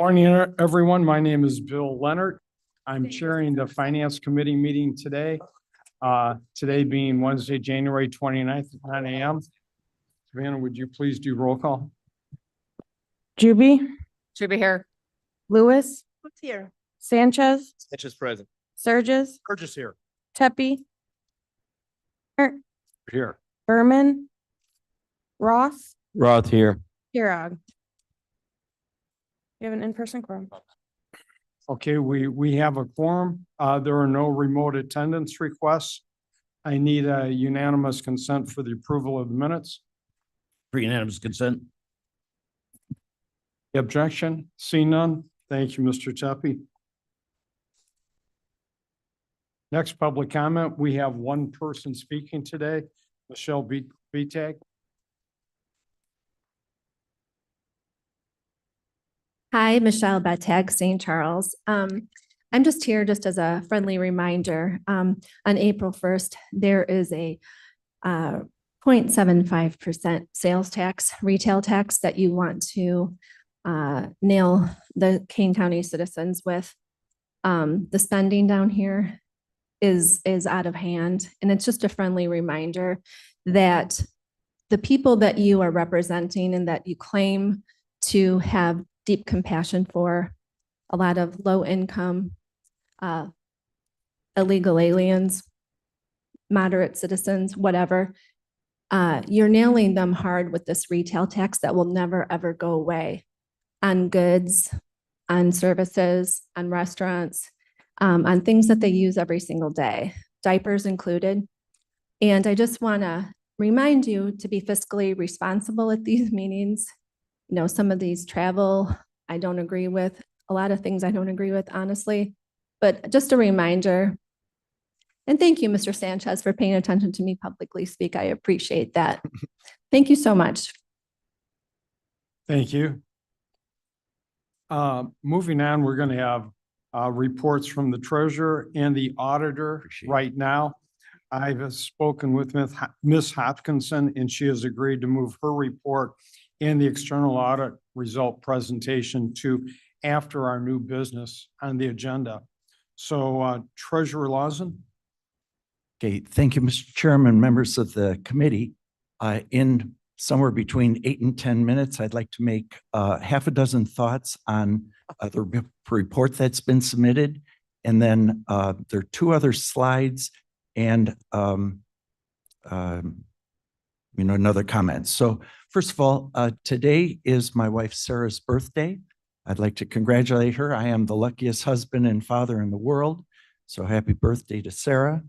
Morning, everyone. My name is Bill Leonard. I'm chairing the Finance Committee meeting today. Today being Wednesday, January 29th, at 9 a.m. Savannah, would you please do roll call? Juby, here. Lewis, Who's here? Sanchez, Sanchez present. Surges, Burgess here. Tepe, Here. Berman, Roth, Roth here. Kirog. You have an in-person quorum. Okay, we have a quorum. There are no remote attendance requests. I need a unanimous consent for the approval of the minutes. For unanimous consent. Objection? See none. Thank you, Mr. Tepe. Next public comment, we have one person speaking today, Michelle Betag. Hi, Michelle Betag, St. Charles. I'm just here just as a friendly reminder. On April 1st, there is a 0.75% sales tax, retail tax that you want to nail the Kane County citizens with. The spending down here is out of hand, and it's just a friendly reminder that the people that you are representing and that you claim to have deep compassion for, a lot of low income, illegal aliens, moderate citizens, whatever. You're nailing them hard with this retail tax that will never, ever go away on goods, on services, on restaurants, on things that they use every single day, diapers included. And I just want to remind you to be fiscally responsible at these meetings. You know, some of these travel, I don't agree with. A lot of things I don't agree with, honestly. But just a reminder. And thank you, Mr. Sanchez, for paying attention to me publicly speak. I appreciate that. Thank you so much. Thank you. Moving on, we're going to have reports from the treasurer and the auditor right now. I've spoken with Ms. Hopkinson, and she has agreed to move her report and the external audit result presentation to after our new business on the agenda. So Treasurer Lawson. Okay, thank you, Mr. Chairman, members of the committee. In somewhere between 8 and 10 minutes, I'd like to make half a dozen thoughts on the report that's been submitted. And then there are two other slides and another comment. So first of all, today is my wife Sarah's birthday. I'd like to congratulate her. I am the luckiest husband and father in the world. So happy birthday to Sarah.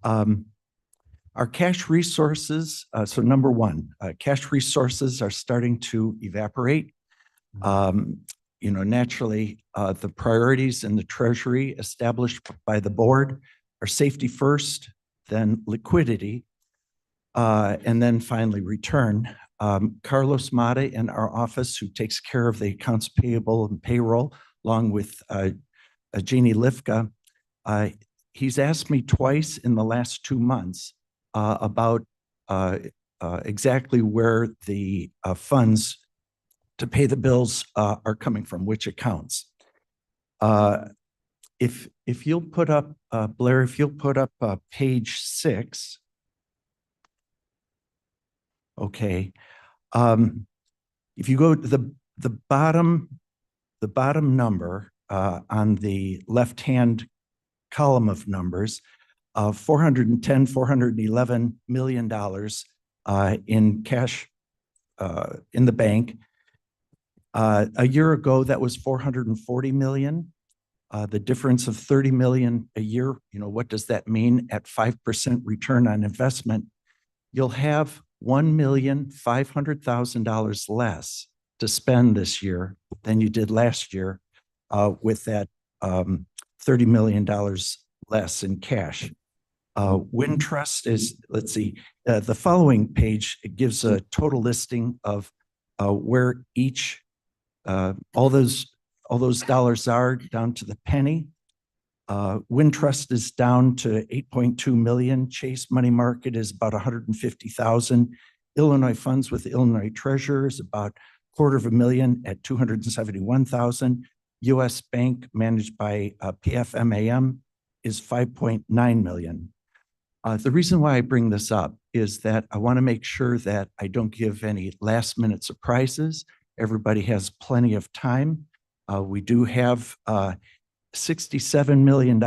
Our cash resources, so number one, cash resources are starting to evaporate. Naturally, the priorities in the Treasury established by the board are safety first, then liquidity, and then finally return. Carlos Mata in our office, who takes care of the accounts payable and payroll, along with Jeannie Lifka, he's asked me twice in the last 2 months about exactly where the funds to pay the bills are coming from, which accounts. If you'll put up, Blair, if you'll put up page 6. Okay. If you go to the bottom number on the left-hand column of numbers, $411 million in cash in the bank. A year ago, that was $440 million. The difference of $30 million a year, what does that mean at 5% return on investment? You'll have $1,500,000 less to spend this year than you did last year with that $30 million less in cash. Wintrust is, let's see, the following page, it gives a total listing of where each, all those dollars are down to the penny. Wintrust is down to 8.2 million. Chase Money Market is about 150,000. Illinois Funds with the Illinois Treasurer is about $250,000 at $271,000. US Bank managed by PFMAM is $5.9 million. The reason why I bring this up is that I want to make sure that I don't give any last minute surprises. Everybody has plenty of time. We do have $67 million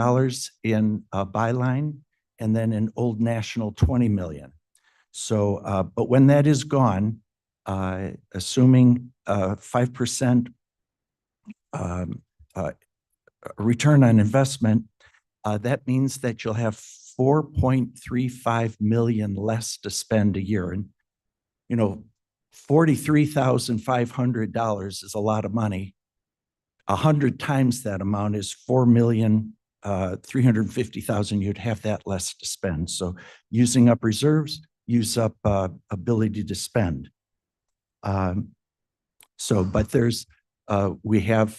in Byline, and then in Old National, 20 million. So, but when that is gone, assuming 5% return on investment, that means that you'll have 4.35 million less to spend a year. And, you know, $43,500 is a lot of money. 100 times that amount is 4,350,000. You'd have that less to spend. So using up reserves, use up ability to spend. But there's, we have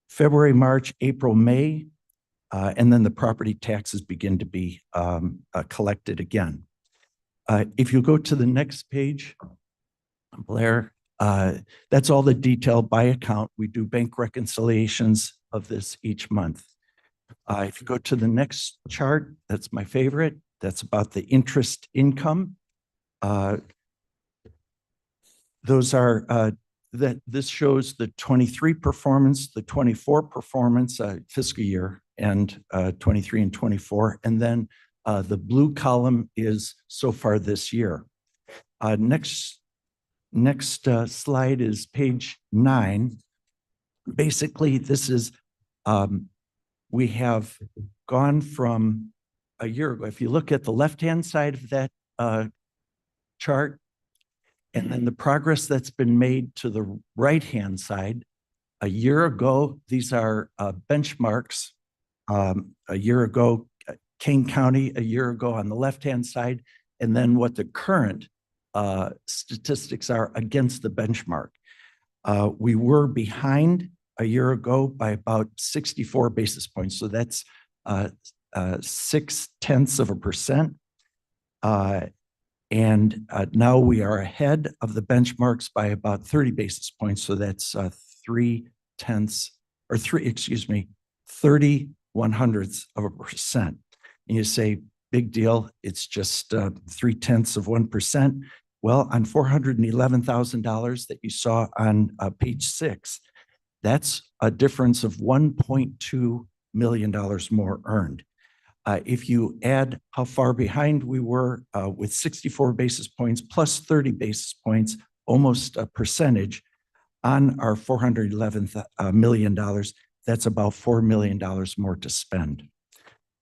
February, March, April, May, and then the property taxes begin to be collected again. If you go to the next page, Blair, that's all the detail by account. We do bank reconciliations of this each month. If you go to the next chart, that's my favorite. That's about the interest income. Those are, this shows the 23 performance, the 24 performance fiscal year, and 23 and 24. And then the blue column is so far this year. Next slide is page 9. Basically, this is, we have gone from a year ago. If you look at the left-hand side of that chart, and then the progress that's been made to the right-hand side, a year ago, these are benchmarks. A year ago, Kane County, a year ago on the left-hand side, and then what the current statistics are against the benchmark. We were behind a year ago by about 64 basis points. So that's 0.6%. And now we are ahead of the benchmarks by about 30 basis points. So that's 30/100%. And you say, big deal, it's just 0.3%. Well, on $411,000 that you saw on page 6, that's a difference of $1.2 million more earned. If you add how far behind we were with 64 basis points plus 30 basis points, almost a percentage on our $411 million, that's about $4 million more to spend.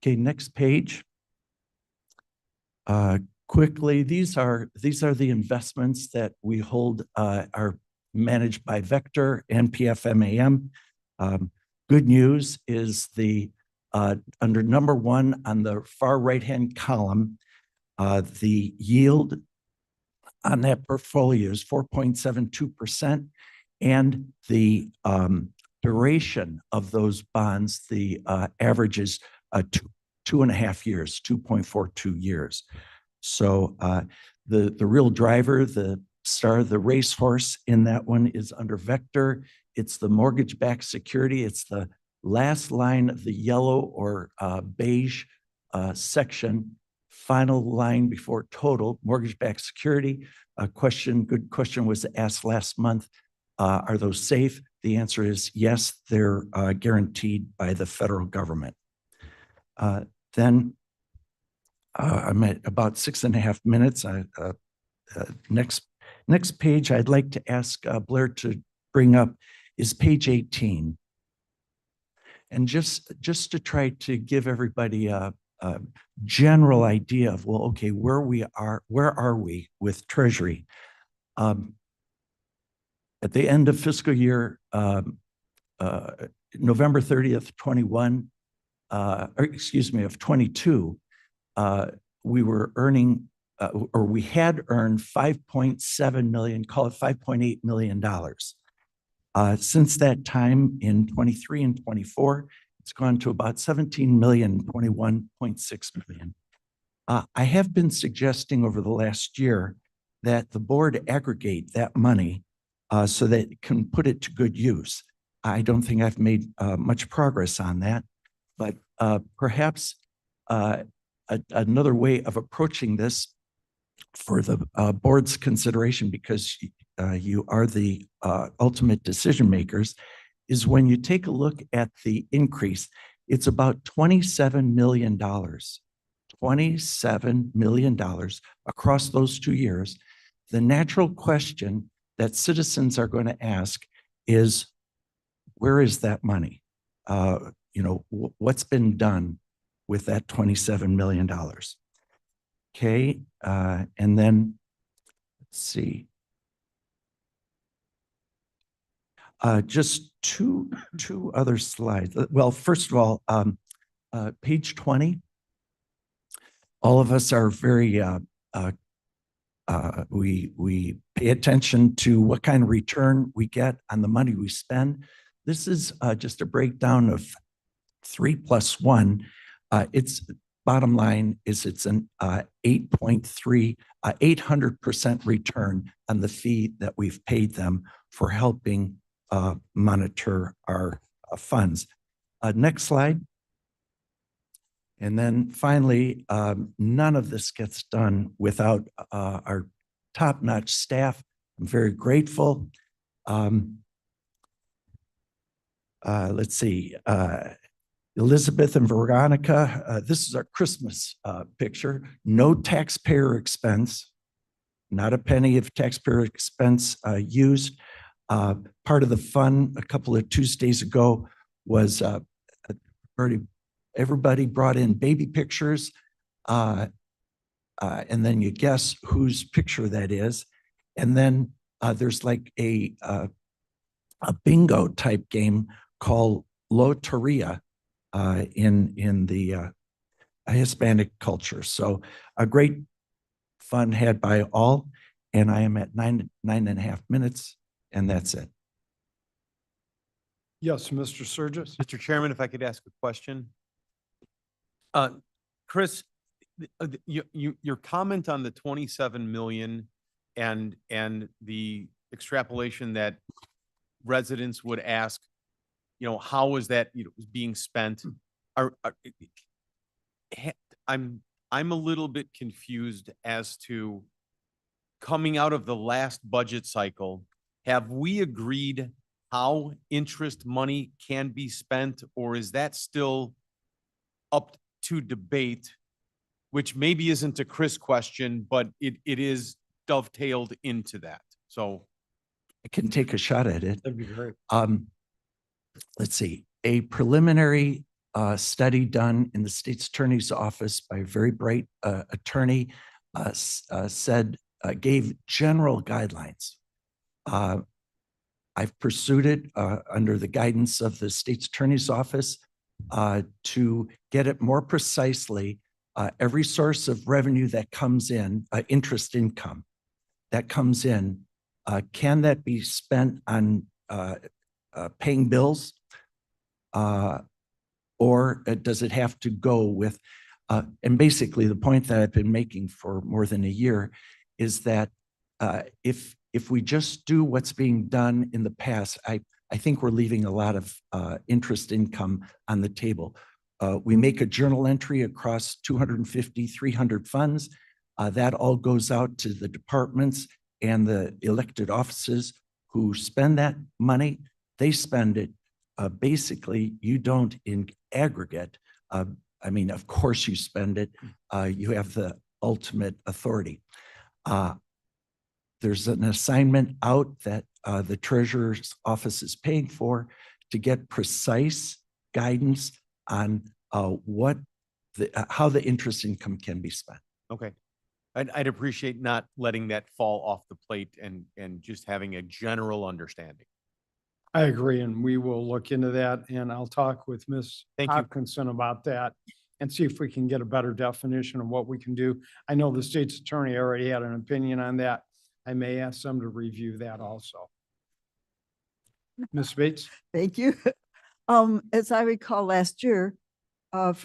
Okay, next page. Quickly, these are the investments that we hold, are managed by Vector and PFMAM. Good news is the under number 1 on the far right-hand column, the yield on that portfolio is 4.72%, and the duration of those bonds, the average is 2.5 years, 2.42 years. So the real driver, the star, the racehorse in that one is under Vector. It's the mortgage-backed security. It's the last line of the yellow or beige section, final line before total, mortgage-backed security. Good question was asked last month. Are those safe? The answer is yes, they're guaranteed by the federal government. Then I'm at about 6.5 minutes. Next page I'd like to ask Blair to bring up is page 18. And just to try to give everybody a general idea of, well, okay, where are we with Treasury? At the end of fiscal year, November 30th, 21, of 22, we were earning, or we had earned 5.7 million, call it $5.8 million. Since that time in 23 and 24, it's gone to about 17 million, 21.6 million. I have been suggesting over the last year that the board aggregate that money so that it can put it to good use. I don't think I've made much progress on that, but perhaps another way of approaching this for the board's consideration, because you are the ultimate decision makers, is when you take a look at the increase, it's about $27 million. $27 million across those 2 years. The natural question that citizens are going to ask is, where is that money? What's been done with that $27 million? Okay, and then let's see. Just two other slides. Well, first of all, page 20. All of us are very, we pay attention to what kind of return we get on the money we spend. This is just a breakdown of 3+1. Its bottom line is it's an 800% return on the fee that we've paid them for helping monitor our funds. Next slide. And then finally, none of this gets done without our top-notch staff. I'm very grateful. Let's see. Elizabeth and Veronica, this is our Christmas picture. No taxpayer expense, not a penny of taxpayer expense used. Part of the fun a couple of Tuesdays ago was everybody brought in baby pictures, and then you guess whose picture that is. And then there's like a bingo type game called Loteria in the Hispanic culture. So a great fun had by all, and I am at nine and a half minutes, and that's it. Yes, Mr. Surges? Mr. Chairman, if I could ask a question. Chris, your comment on the 27 million and the extrapolation that residents would ask, how is that being spent? I'm a little bit confused as to, coming out of the last budget cycle, have we agreed how interest money can be spent, or is that still up to debate, which maybe isn't a Chris question, but it is dovetailed into that? So I can take a shot at it. That'd be great. Let's see, a preliminary study done in the state's attorney's office by a very bright attorney gave general guidelines. I've pursued it under the guidance of the state's attorney's office to get it more precisely. Every source of revenue that comes in, interest income that comes in, can that be spent on paying bills? Or does it have to go with, and basically the point that I've been making for more than a year is that if we just do what's being done in the past, I think we're leaving a lot of interest income on the table. We make a journal entry across 250, 300 funds. That all goes out to the departments and the elected offices who spend that money. They spend it. Basically, you don't in aggregate. I mean, of course you spend it. You have the ultimate authority. There's an assignment out that the treasurer's office is paying for to get precise guidance on how the interest income can be spent. okay. I'd appreciate not letting that fall off the plate and just having a general understanding. I agree, and we will look into that, and I'll talk with Ms. Thank you. Hopkinson about that and see if we can get a better definition of what we can do. I know the state's attorney already had an opinion on that. I may ask them to review that also. Ms. Bates? Thank you. As I recall last year,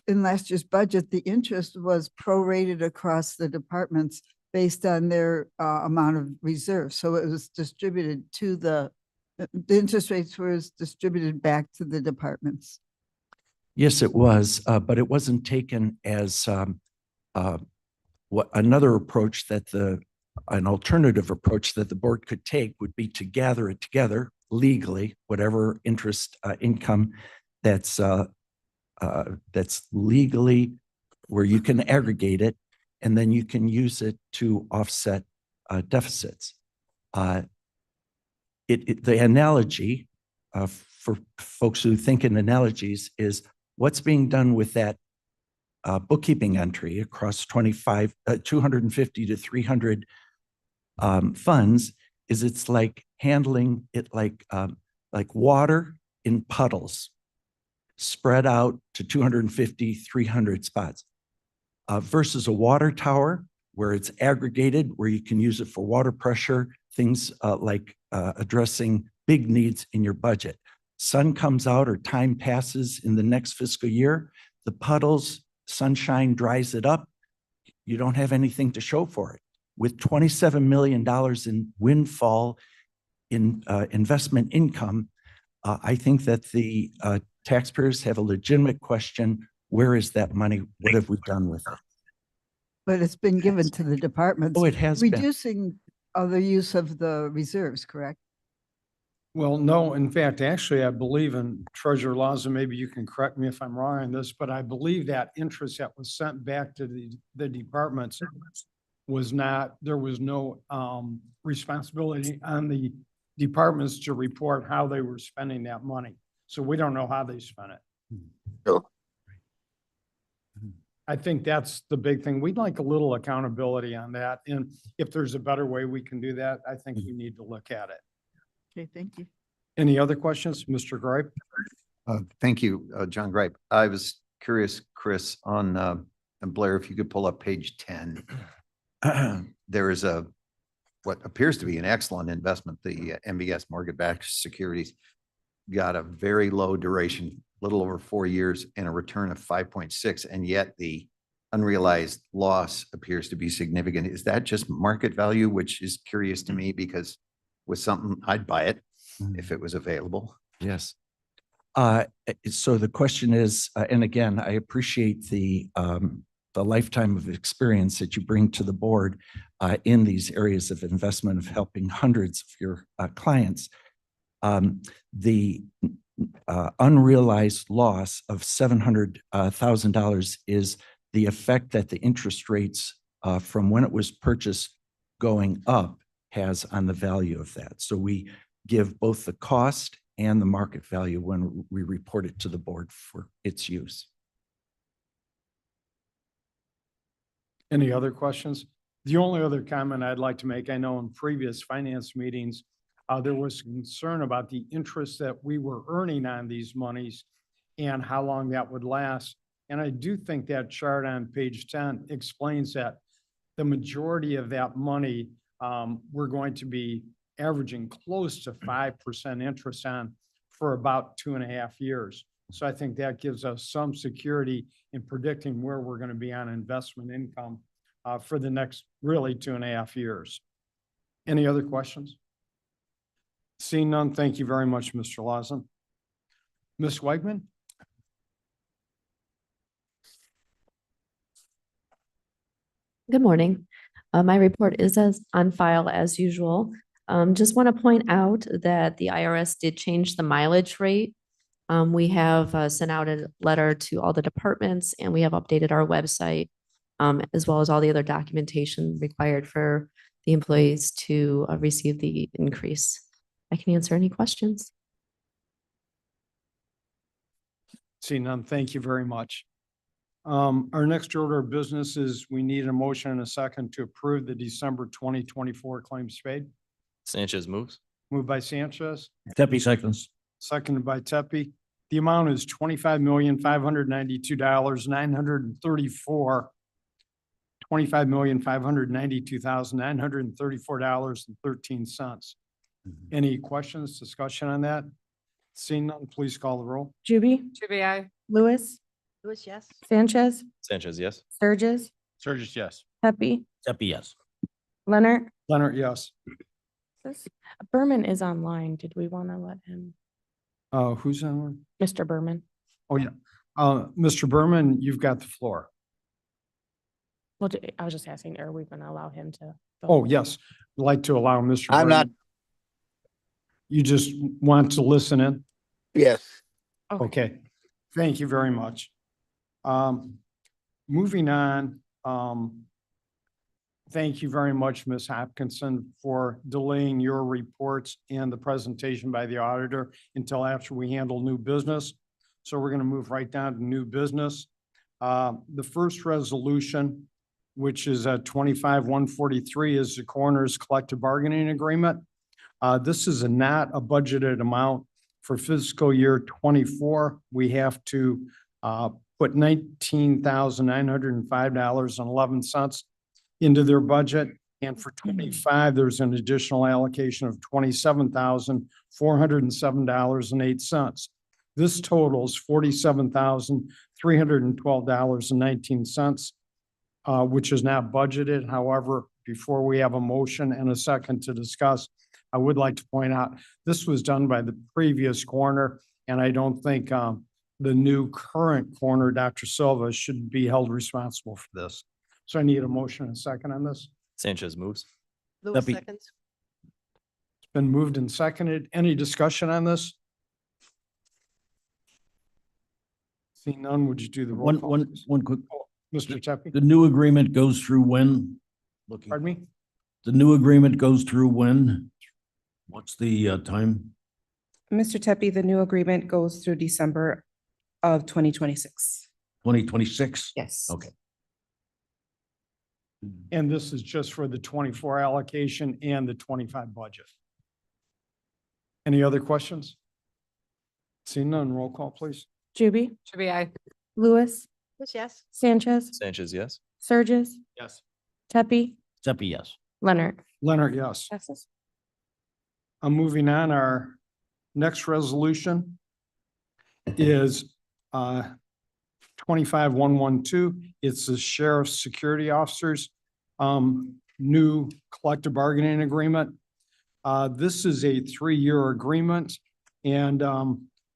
in last year's budget, the interest was prorated across the departments based on their amount of reserve. So it was distributed to the interest rates was distributed back to the departments. Yes, it was, but it wasn't taken as what another approach that an alternative approach that the board could take would be to gather it together legally, whatever interest income that's legally where you can aggregate it, and then you can use it to offset deficits. The analogy for folks who think in analogies is what's being done with that bookkeeping entry across 250 to 300 funds is it's like handling it like water in puddles spread out to 250, 300 spots versus a water tower where it's aggregated, where you can use it for water pressure, things like addressing big needs in your budget. Sun comes out or time passes in the next fiscal year, the puddles, sunshine dries it up. You don't have anything to show for it. With $27 million in windfall in investment income, I think that the taxpayers have a legitimate question. Where is that money? What have we done with it? But it's been given to the departments. Oh, it has been. Reducing other use of the reserves, correct? Well, no, in fact, actually, I believe in Treasurer Laws, and maybe you can correct me if I'm wrong on this, but I believe that interest that was sent back to the departments was not, there was no responsibility on the departments to report how they were spending that money. So we don't know how they spent it. I think that's the big thing. We'd like a little accountability on that. And if there's a better way we can do that, I think we need to look at it. Okay, thank you. Any other questions, Mr. Gripe? Thank you, John Gripe. I was curious, Chris, on, and Blair, if you could pull up page 10. There is what appears to be an excellent investment, the MBS mortgage-backed securities. Got a very low duration, little over 4 years, and a return of 5.6, and yet the unrealized loss appears to be significant. Is that just market value, which is curious to me because with something, I'd buy it if it was available. Yes. So the question is, and again, I appreciate the lifetime of experience that you bring to the board in these areas of investment of helping hundreds of your clients. The unrealized loss of $700,000 is the effect that the interest rates from when it was purchased going up has on the value of that. So we give both the cost and the market value when we report it to the board for its use. Any other questions? The only other comment I'd like to make, I know in previous finance meetings, there was concern about the interest that we were earning on these monies and how long that would last. And I do think that chart on page 10 explains that the majority of that money we're going to be averaging close to 5% interest on for about 2.5 years. So I think that gives us some security in predicting where we're going to be on investment income for the next really 2.5 years. Any other questions? Seeing none, thank you very much, Mr. Lawson. Ms. Wegman? Good morning. My report is on file as usual. Just want to point out that the IRS did change the mileage rate. We have sent out a letter to all the departments and we have updated our website as well as all the other documentation required for the employees to receive the increase. I can answer any questions. Seeing none, thank you very much. Our next order of business is we need a motion and a second to approve the December 2024 claims paid. Sanchez moves. Moved by Sanchez, Tepe seconds. seconded by Tepe. The amount is $25,592,934. $25,592,934.13. Any questions, discussion on that? Seeing none, please call the roll. Juby, Juby, aye. Lewis, Lewis, yes. Sanchez, Sanchez, yes. Sturgis, Sturgis, yes. Pepe, Tepe, yes. Leonard. Leonard, yes. Berman is online. Did we want to let him? Who's on? Mr. Berman? Oh, yeah. Mr. Berman, you've got the floor. Well, I was just asking, are we going to allow him to? Oh, yes. I'd like to allow Mr. I'm not- Berman. You just want to listen in? Yes. Okay, thank you very much. Moving on, thank you very much, Ms. Hopkinson, for delaying your reports and the presentation by the auditor until after we handle new business. So we're going to move right down to new business. The first resolution, which is at 25-143, is the coroner's collective bargaining agreement. This is not a budgeted amount for fiscal year 24. We have to put $19,905.11 into their budget. And for 25, there's an additional allocation of $27,407.08. This totals $47,312.19, which is not budgeted. However, before we have a motion and a second to discuss, I would like to point out, this was done by the previous coroner, and I don't think the new current coroner, Dr. Silva, should be held responsible for this. So I need a motion and a second on this. Sanchez moves. Lewis seconds. It's been moved and seconded. Any discussion on this? Seeing none, would you do the roll call? please? One quick, Mr. Tepe, the new agreement goes through when? Looking, pardon me? the new agreement goes through when? What's the time? Mr. Tepe, the new agreement goes through December of 2026. 2026? Yes. Okay. And this is just for the 24 allocation and the 25 budget. Any other questions? Seeing none, roll call, please. Juby? Should I? Lewis? Yes. Sanchez? Sanchez, yes. Surges? Yes. Tepe? Steffi, yes. Leonard? Leonard, yes. Passes. I'm moving on. Our next resolution is 25-112. It's the sheriff's security officers new collective bargaining agreement. This is a 3-year agreement, and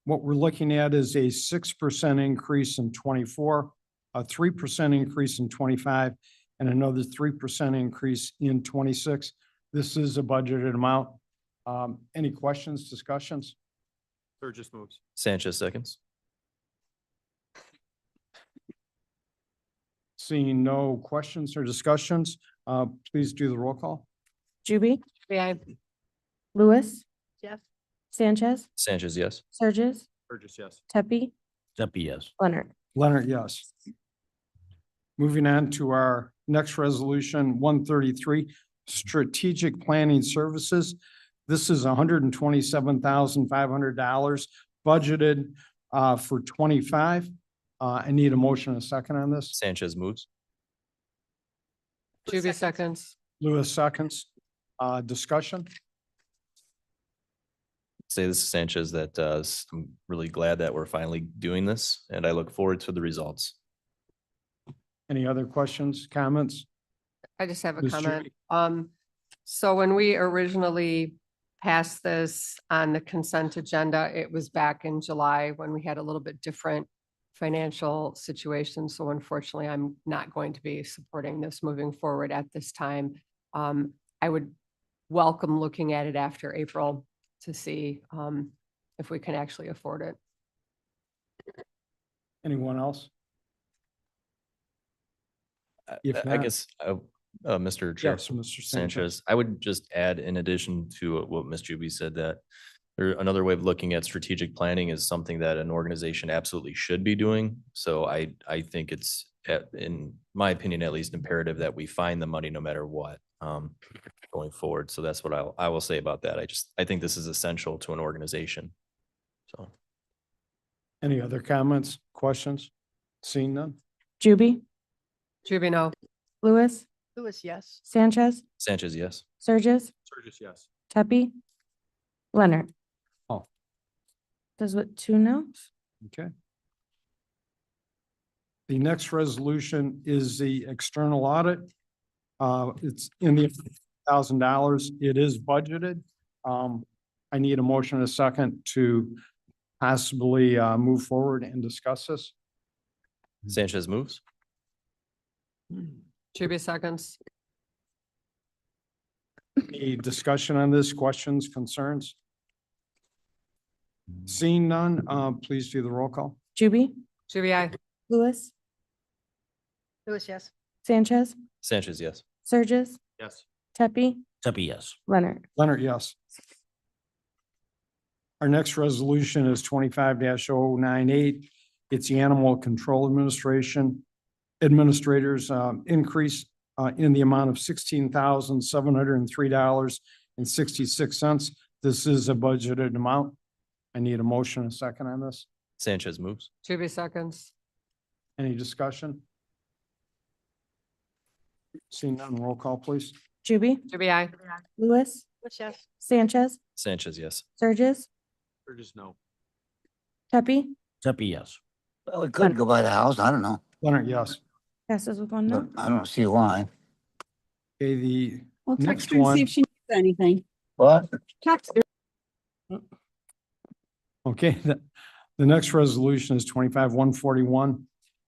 what we're looking at is a 6% increase in 24, a 3% increase in 25, and another 3% increase in 26. This is a budgeted amount. Any questions, discussions? Burgess moves. Sanchez seconds. Seeing no questions or discussions, please do the roll call. Juby? I? Lewis? Yes. Sanchez? Sanchez, yes. Surges? Burgess, yes. Tepe? Steffi, yes. Leonard? Leonard, yes. Moving on to our next resolution, 133, strategic planning services. This is $127,500 budgeted for 25. I need a motion and a second on this. Sanchez moves. Should seconds. Lewis seconds. Discussion? Say this is Sanchez that I'm really glad that we're finally doing this and I look forward to the results. Any other questions, comments? I just have a Ms. comment. So when we originally passed this on the consent agenda, it was back in July when we had a little bit different financial situation. So unfortunately, I'm not going to be supporting this moving forward at this time. I would welcome looking at it after April to see if we can actually afford it. Anyone else? If I not- guess, Mr. Chair. Yes, Mr. Sanchez. Sanchez, I would just add in addition to what Ms. Juby said, that another way of looking at strategic planning is something that an organization absolutely should be doing. So I think it's, in my opinion, at least imperative that we find the money no matter what going forward. So that's what I will say about that. I think this is essential to an organization. So. Any other comments, questions? Seeing none? Juby? No. Lewis? Lewis, yes. Sanchez? Sanchez, yes. Surges? Burgess, yes. Tepe? Leonard? Oh. Does what, 2 no? Okay. The next resolution is the external audit. It's in the $5,000. It is budgeted. I need a motion and a second to possibly move forward and discuss this. Sanchez moves. Juby seconds. Any discussion on this, questions, concerns? Seeing none, please do the roll call. Juby, Juby, I. Lewis, Lewis, yes. Sanchez, Sanchez, yes. Surges, Yes. Tepe, Tepe, yes. Leonard. Leonard, yes. Our next resolution is 25-098. It's the Animal Control Administrators increase in the amount of $16,703.66. This is a budgeted amount. I need a motion and a second on this. Sanchez moves. Juby seconds. Any discussion? Seeing none, roll call, please. Juby, Juby, I. Lewis, Yes. Sanchez, Sanchez, yes. Surges, Or just no? Tepe, Tepe, yes. Well, it could go by the house. I don't know, Leonard, yes. passes with one but no. I don't see why. Okay, the Well, next text her and one. see if she needs anything. What? Text her. Okay, the next resolution is 25-141.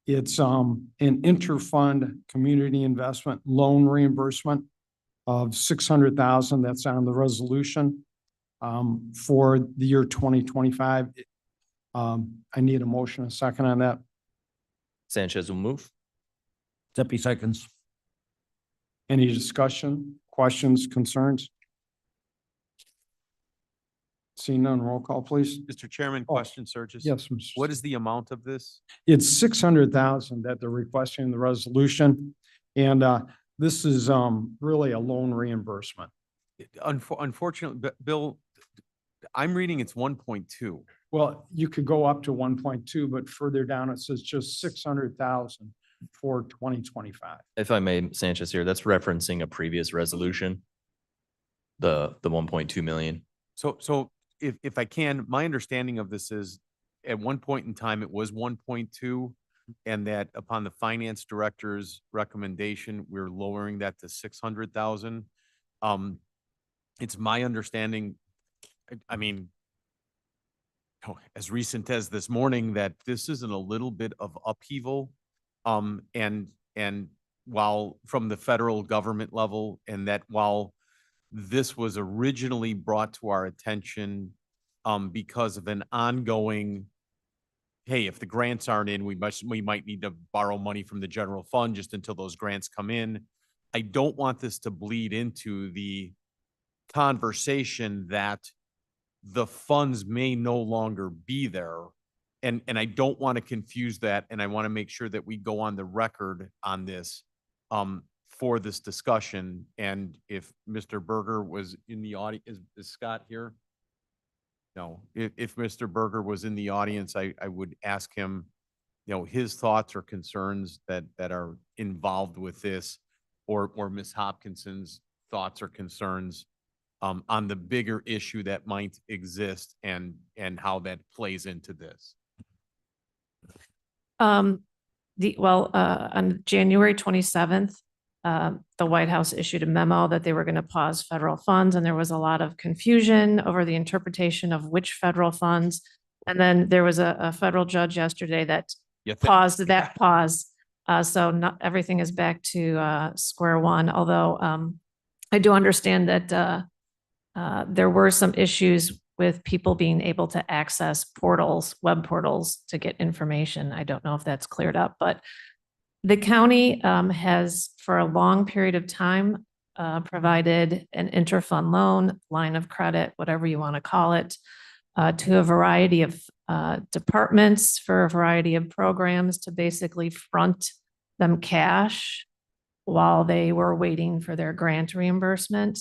It's an interfund community investment loan reimbursement of $600,000. That's on the resolution for the year 2025. I need a motion, a second on that. Sanchez will move. Tepe seconds. Any discussion, questions, concerns? Seeing none, roll call, please. Mr. Chairman, Oh, question, Surges? Yes, Mr. What is the amount of this? It's 600,000 that they're requesting in the resolution. And this is really a loan reimbursement. Unfortunately, Bill, I'm reading it's 1.2. Well, you could go up to 1.2, but further down, it says just 600,000 for 2025. If I may, Sanchez here, that's referencing a previous resolution. The 1.2 million. So if I can, my understanding of this is at one point in time, it was 1.2. And that upon the finance director's recommendation, we're lowering that to 600,000. It's my understanding, I mean, as recent as this morning, that this is in a little bit of upheaval. And while from the federal government level, and that while this was originally brought to our attention because of an ongoing, hey, if the grants aren't in, we might need to borrow money from the general fund just until those grants come in. I don't want this to bleed into the conversation that the funds may no longer be there. And I don't want to confuse that. And I want to make sure that we go on the record on this for this discussion. And if Mr. Berger was in the audience, is Scott here? No, if Mr. Berger was in the audience, I would ask him, his thoughts or concerns that are involved with this, or Ms. Hopkinson's thoughts or concerns on the bigger issue that might exist and how that plays into this. On January 27th, the White House issued a memo that they were going to pause federal funds, and there was a lot of confusion over the interpretation of which federal funds. And then there was a federal judge yesterday that paused that pause. So not everything is back to square one, although I do understand that there were some issues with people being able to access portals, web portals to get information. I don't know if that's cleared up, but the county has for a long period of time provided an interfund loan, line of credit, whatever you want to call it, to a variety of departments for a variety of programs to basically front them cash while they were waiting for their grant reimbursement.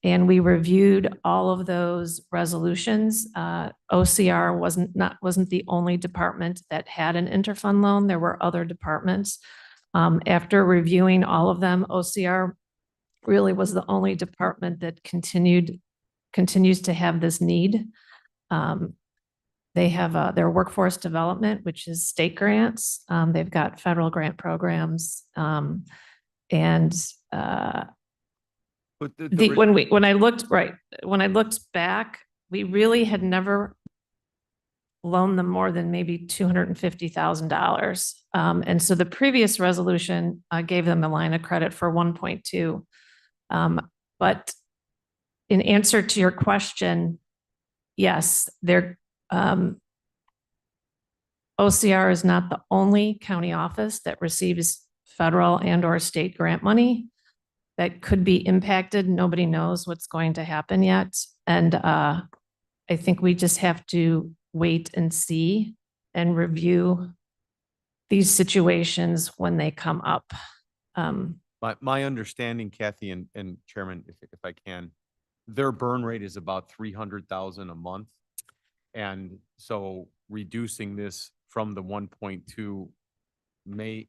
And we reviewed all of those resolutions. OCR wasn't the only department that had an interfund loan. There were other departments. After reviewing all of them, OCR really was the only department that continues to have this need. They have their workforce development, which is state grants. They've got federal grant programs. And But When I looked, right, when I looked back, we really had never loaned them more than maybe $250,000. And so the previous resolution gave them a line of credit for 1.2. But in answer to your question, yes, OCR is not the only county office that receives federal and or state grant money that could be impacted. Nobody knows what's going to happen yet. And I think we just have to wait and see and review these situations when they come up. My understanding, Kathy and Chairman, if I can, their burn rate is about 300,000 a month. And so reducing this from the 1.2 may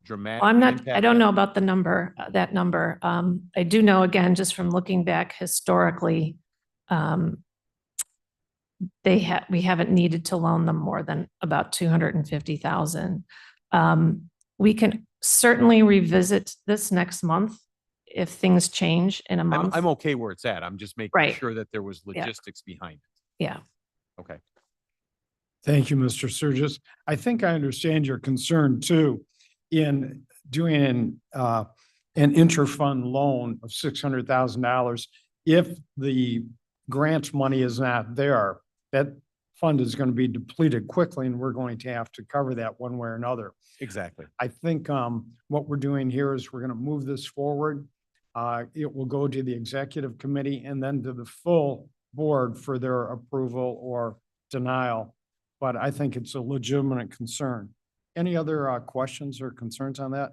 dramatically. I don't know about the number, that number. I do know, again, just from looking back historically, we haven't needed to loan them more than about 250,000. We can certainly revisit this next month if things change in a month. I'm okay where it's at. I'm just making Right. sure that there was Yeah. logistics behind it. Yeah. Okay. Thank you, Mr. Sturgis. I think I understand your concern too in doing an interfund loan of $600,000. If the grant money is not there, that fund is going to be depleted quickly and we're going to have to cover that one way or another. Exactly. I think what we're doing here is we're going to move this forward. It will go to the executive committee and then to the full board for their approval or denial. But I think it's a legitimate concern. Any other questions or concerns on that?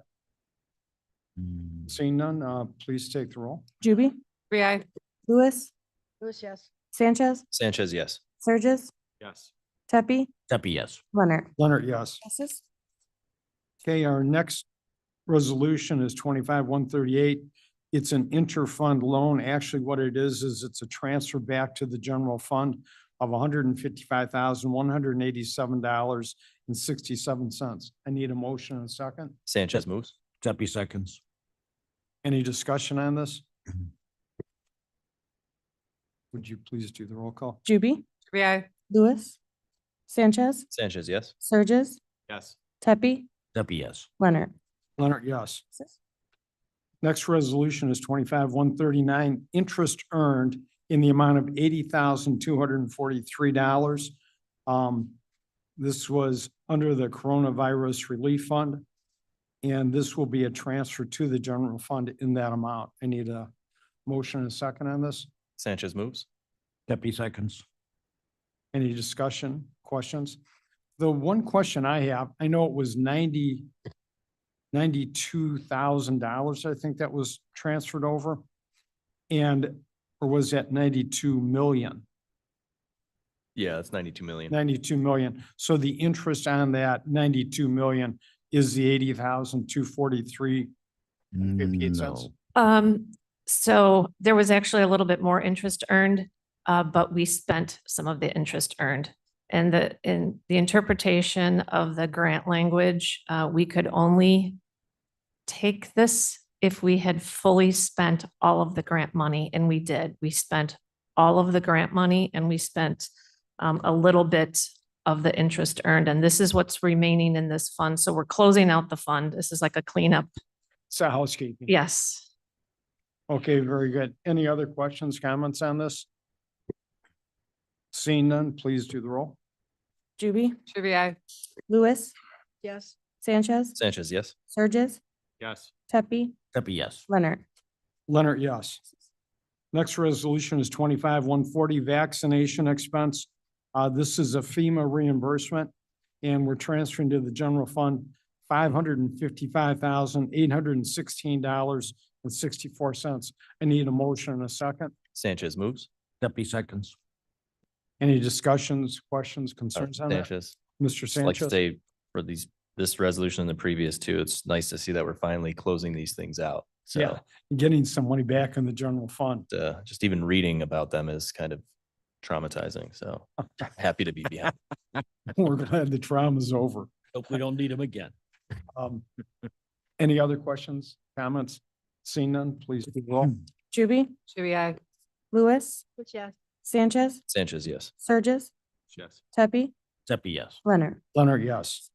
Seeing none, please take the roll. Juby, Aye. Lewis, Lewis, yes. Sanchez, Sanchez, yes. Surges, Yes. Tepe, Tepe, yes. Leonard. Leonard, yes. Passes. Okay, our next resolution is 25-138. It's an interfund loan. Actually, what it is it's a transfer back to the general fund of $155,187.67. I need a motion and a second. Sanchez moves. Tepe seconds. Any discussion on this? Would you please do the roll call? Juby, Aye. Lewis, Sanchez, Sanchez, yes. Surges, Yes. Tepe, Tepe, yes. Leonard. Leonard, yes. Next resolution is 25-139, interest earned in the amount of $80,243. This was under the Coronavirus Relief Fund. And this will be a transfer to the general fund in that amount. I need a motion and a second on this. Sanchez moves. Tepe seconds. Any discussion, questions? The one question I have, I know it was $92,000, I think that was transferred over. Or was that 92 million? Yeah, it's 92 million. 92 million. So the interest on that 92 million is the 80,243.58 cents. No. So there was actually a little bit more interest earned, but we spent some of the interest earned. And in the interpretation of the grant language, we could only take this if we had fully spent all of the grant money, and we did. We spent all of the grant money and we spent a little bit of the interest earned, and this is what's remaining in this fund. So we're closing out the fund. This is like a cleanup. It's a housekeeping. Yes. Okay, very good. Any other questions, comments on this? Seeing none, please do the roll. Juby, Aye. Lewis, Yes. Sanchez, Sanchez, yes. Surges, Yes. Tepe, Tepe, yes. Leonard. Leonard, yes. Next resolution is 25-140, vaccination expense. This is a FEMA reimbursement, and we're transferring to the general fund $555,816.64. I need a motion and a second. Sanchez moves. Tepe seconds. Any discussions, questions, concerns on that? Sanchez. Mr. Just like to Sanchez? say for this resolution and the previous two, it's nice to see that we're finally closing these things out. Yeah, So getting some money back in the general fund. just even reading about them is kind of traumatizing. So happy to be behind. We're glad the trauma's over. Hope we don't need them again. Any other questions, comments? Seeing none, please do the roll. Juby, Juby, I. Lewis, Sanchez, Sanchez, yes. Surges, Yes. Tepe, Steppy, yes. Leonard. Leonard, yes.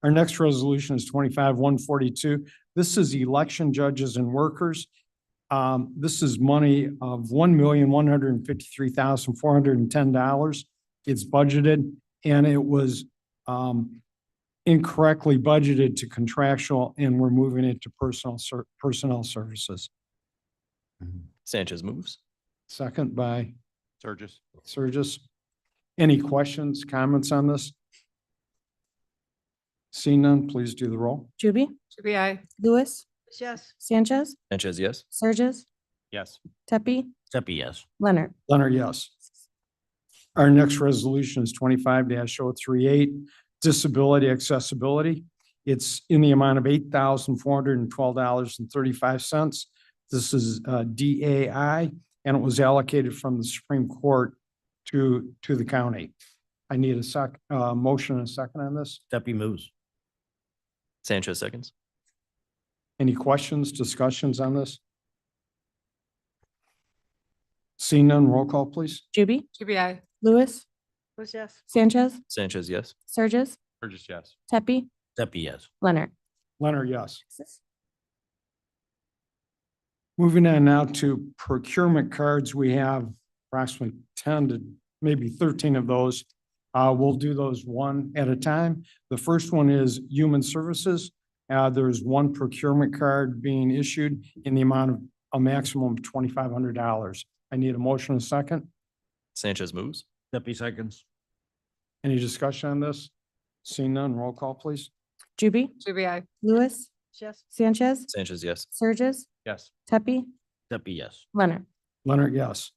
Our next resolution is 25-142. This is election judges and workers. This is money of $1,153,410. It's budgeted and it was incorrectly budgeted to contractual and we're moving it to personnel services. Sanchez moves. Second by Surges. Surges. Any questions, comments on this? Seeing none, please do the roll. Juby, Juby, I. Lewis, Sanchez, Sanchez, yes. Surges, Yes. Tepe, Steppy, yes. Leonard. Leonard, yes. Our next resolution is 25-038, disability accessibility. It's in the amount of $8,412.35. This is DAI, and it was allocated from the Supreme Court to the county. I need a motion and a second on this. Steppy moves. Sanchez seconds. Any questions, discussions on this? Seeing none, roll call, please. Juby, Juby, I. Lewis, Sanchez, Sanchez, yes. Surges, Surges, yes. Tepe, Steppy, yes. Leonard. Leonard, yes. Moving on now to procurement cards, we have approximately 10 to maybe 13 of those. We'll do those one at a time. The first one is Human Services. There's one procurement card being issued in the amount of a maximum of $2,500. I need a motion and a second. Sanchez moves. Steppy seconds. Any discussion on this? Seeing none, roll call, please. Juby, Juby, I. Lewis, Sanchez, Sanchez, yes. Surges, Yes. Tepe, Steppy, yes. Leonard. Leonard, yes.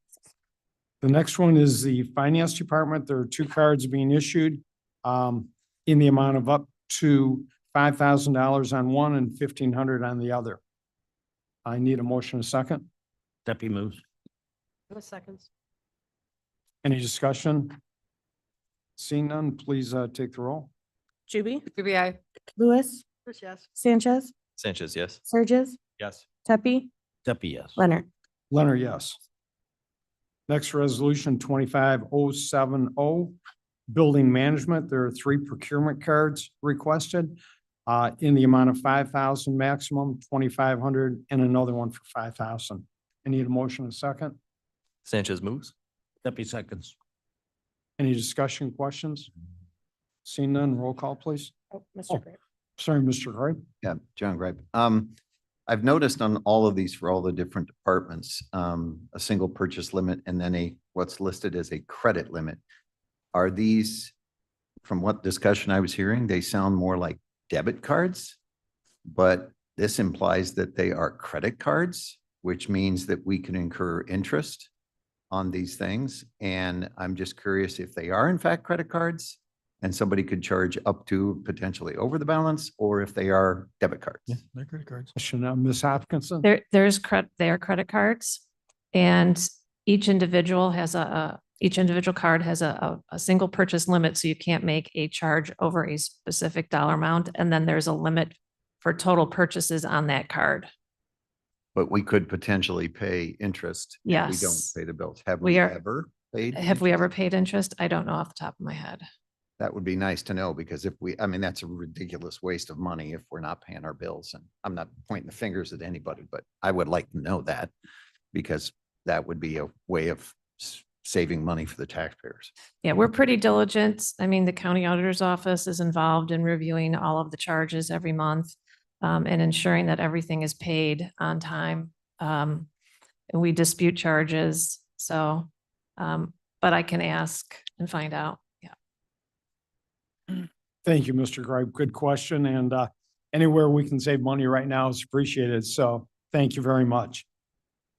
The next one is the Finance Department. There are two cards being issued in the amount of up to $5,000 on one and $1,500 on the other. I need a motion and a second. Steppy moves. Seconds. Any discussion? Seeing none, please take the roll. Juby, Juby, I. Lewis, Sanchez, Sanchez, yes. Surges, Yes. Tepe, Steppy, yes. Leonard. Leonard, yes. Next resolution 25070, Building Management. There are three procurement cards requested in the amount of 5,000 maximum, 2,500, and another one for 5,000. I need a motion and a second. Sanchez moves. Steppy seconds. Any discussion, questions? Seeing none, roll call, please. Oh, Oh. Mr. Gray. Sorry, Mr. Gray. Yeah, John Gripe. I've noticed on all of these for all the different departments, a single purchase limit and then what's listed as a credit limit. Are these, from what discussion I was hearing, they sound more like debit cards, but this implies that they are credit cards, which means that we can incur interest on these things. And I'm just curious if they are in fact credit cards and somebody could charge up to potentially over the balance, or if they are debit cards. They're credit cards. Question, Ms. Hopkinson. They are credit cards and each individual card has a single purchase limit, so you can't make a charge over a specific dollar amount. And then there's a limit for total purchases on that card. But we could potentially pay interest. if We don't Yes. pay the bills. Have We we are- ever paid? Have we interest? ever paid interest? I don't know off the top of my head. That would be nice to know, because I mean, that's a ridiculous waste of money if we're not paying our bills. And I'm not pointing the fingers at anybody, but I would like to know that, because that would be a way of saving money for the taxpayers. Yeah, we're pretty diligent. I mean, the county auditor's office is involved in reviewing all of the charges every month and ensuring that everything is paid on time. And we dispute charges. So, but I can ask and find out. Yeah. Thank you, Mr. Gripe. Good question. And anywhere we can save money right now is appreciated. So thank you very much.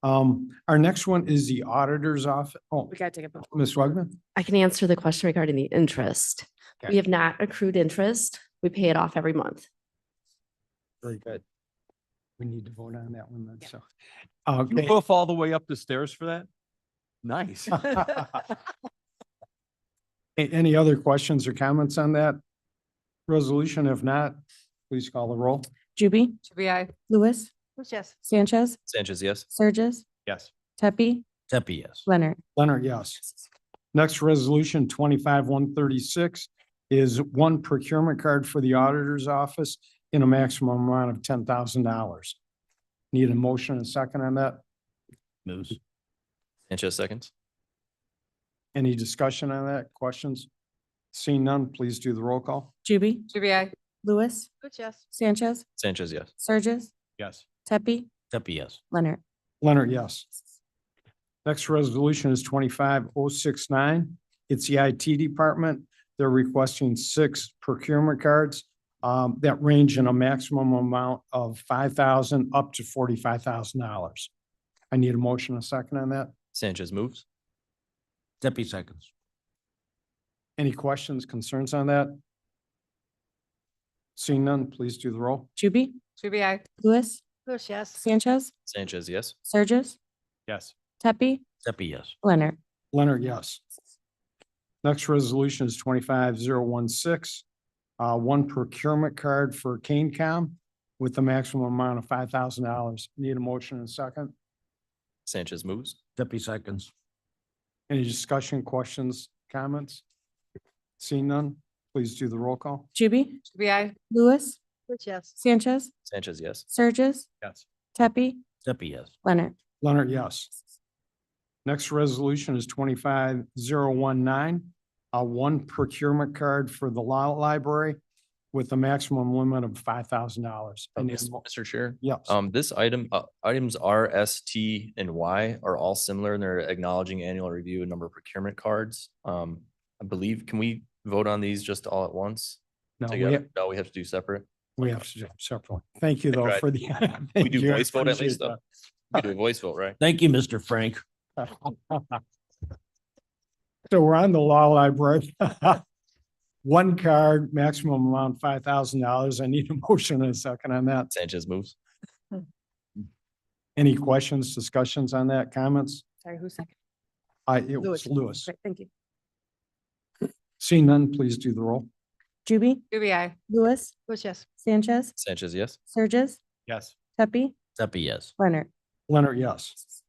Our next one is the auditor's office. Oh, We gotta take a vote. Ms. Wegman? I can answer the question regarding the interest. Okay. We have not accrued interest. We pay it off every month. Very good. We need to vote on that one then, so. You Okay. hoof all the way up the stairs for that? Nice. Any other questions or comments on that resolution? If not, please call the roll. Juby, Juby, I. Lewis, Yes. Sanchez, Sanchez, yes. Surges, Yes. Tepe, Tepe, yes. Leonard. Leonard, yes. Next resolution 25-136 is one procurement card for the auditor's office in a maximum amount of $10,000. Need a motion and a second on that? Moves. Sanchez seconds. Any discussion on that? Questions? Seeing none, please do the roll call. Juby, GBI. Lewis, Yes. Sanchez, Sanchez, yes. Surges, Yes. Tepe, Tepe, yes. Leonard. Leonard, yes. Next resolution is 25-069. It's the IT department. They're requesting 6 procurement cards that range in a maximum amount of $5,000 up to $45,000. I need a motion and a second on that. Sanchez moves. Tepe seconds. Any questions, concerns on that? Seeing none, please do the roll. Juby, GBI. Lewis, Yes. Sanchez, Sanchez, yes. Surges, Yes. Tepe, Tepe, yes. Leonard. Leonard, yes. Next resolution is 25-016. One procurement card for CaneCom with a maximum amount of $5,000. Need a motion and a second. Sanchez moves. Tepe seconds. Any discussion, questions, comments? Seeing none, please do the roll call. Juby, GBI. Lewis, Yes. Sanchez, Sanchez, yes. Surges, Yes. Tepe, Tepe, yes. Leonard. Leonard, yes. Next resolution is 25-019. One procurement card for the law library with a maximum limit of $5,000. I need a mo- Mr. Chair. Yes. This items R, S, T, and Y are all similar in their acknowledging annual review and number of procurement cards. I believe, can we vote on these just all at once? No, Together? No, we have to do separate. we have to do it separately. Thank you, though, tried. for the. We Thank do you, I voice vote at appreciate least, though. We do a voice vote, right? Thank you, Mr. Frank. that. So we're on the law library. One card, maximum amount $5,000. I need a motion and a second on that. Sanchez moves. Any questions, discussions on that, comments? Sorry, who's second? It was Lewis. Great, thank you. Seeing none, please do the roll. Juby, GBI. Lewis, Yes. Sanchez, Sanchez, yes. Surges, Yes. Tepe, Tepe, yes. Leonard. Leonard, yes.